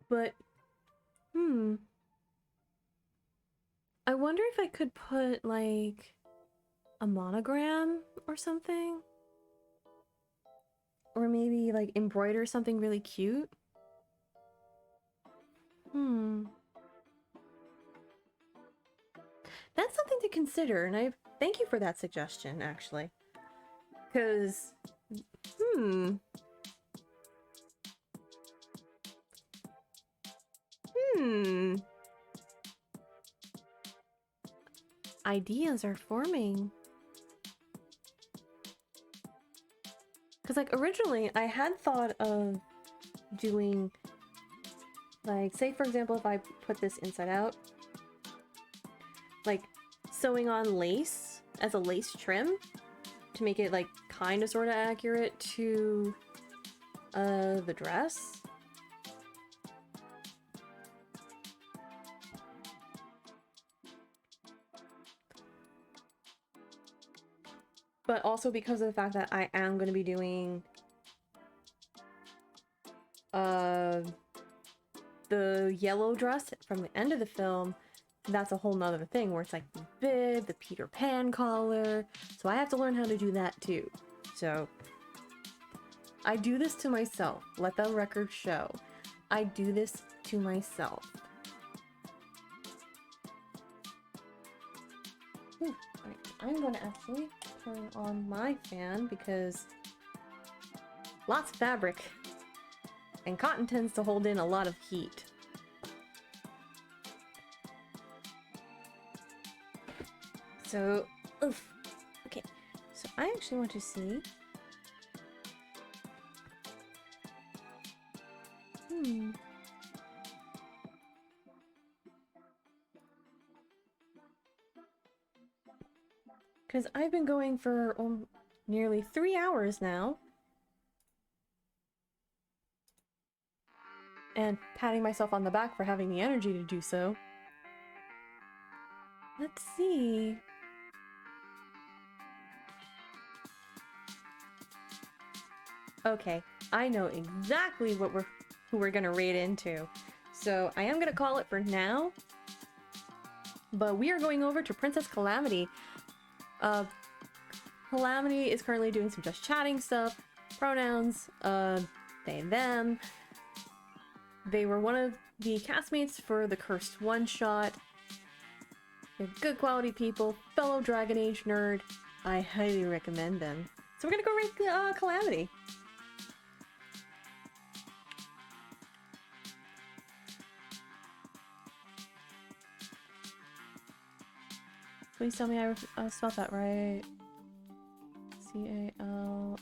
[SPEAKER 1] But, I wonder if I could put, like, a monogram or something? Or maybe, like, embroider something really cute? That's something to consider, and I thank you for that suggestion, actually. Because, ideas are forming. Because, like, originally I had thought of doing, like, say for example, if I put this inside out, like, sewing on lace as a lace trim to make it, like, kind of sort of accurate to the dress. But also because of the fact that I am going to be doing the yellow dress from the end of the film, that's a whole nother thing where it's like the bib, the Peter Pan collar, so I have to learn how to do that too. So I do this to myself. Let the record show. I do this to myself. Alright, I'm going to actually turn on my fan because lots of fabric and cotton tends to hold in a lot of heat. So, okay, so I actually want to see. Because I've been going for nearly 3 hours now. And patting myself on the back for having the energy to do so. Let's see. Okay, I know exactly who we're gonna raid into. So I am gonna call it for now. But we are going over to Princess Calamity. Calamity is currently doing some just chatting stuff. Pronouns, they, them. They were one of the castmates for the Cursed one-shot. They're good quality people, fellow Dragon Age nerd. I highly recommend them. So we're gonna go raid Calamity. Please tell me I spelled that right. C-A-L-A-M.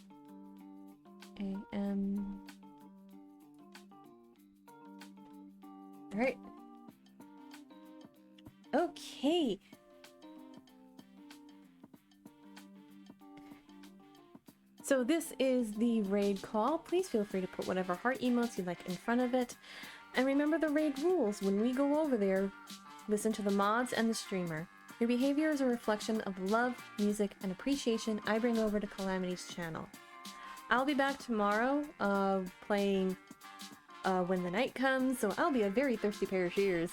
[SPEAKER 1] Alright. Okay. So this is the raid call. Please feel free to put whatever heart emotes you'd like in front of it. And remember the raid rules. When we go over there, listen to the mods and the streamer. Your behavior is a reflection of love, music, and appreciation I bring over to Calamity's channel. I'll be back tomorrow, playing When the Night Comes, so I'll be a very thirsty pair of shears.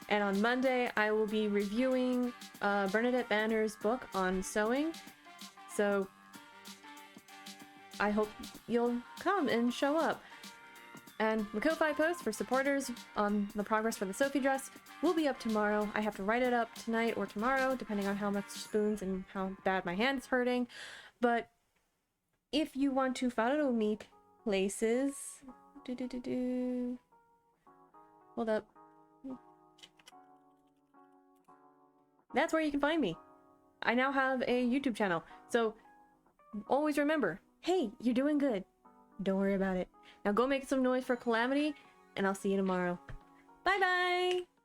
[SPEAKER 1] And on Monday, I will be reviewing Bernadette Banner's book on sewing. So I hope you'll come and show up. And the Ko-Fi post for supporters on the progress for the Sophie dress will be up tomorrow. I have to write it up tonight or tomorrow, depending on how much spoons and how bad my hand's hurting. But if you want to follow me places... Hold up. That's where you can find me. I now have a YouTube channel. So always remember, hey, you're doing good. Don't worry about it. Now go make some noise for Calamity, and I'll see you tomorrow. Bye-bye!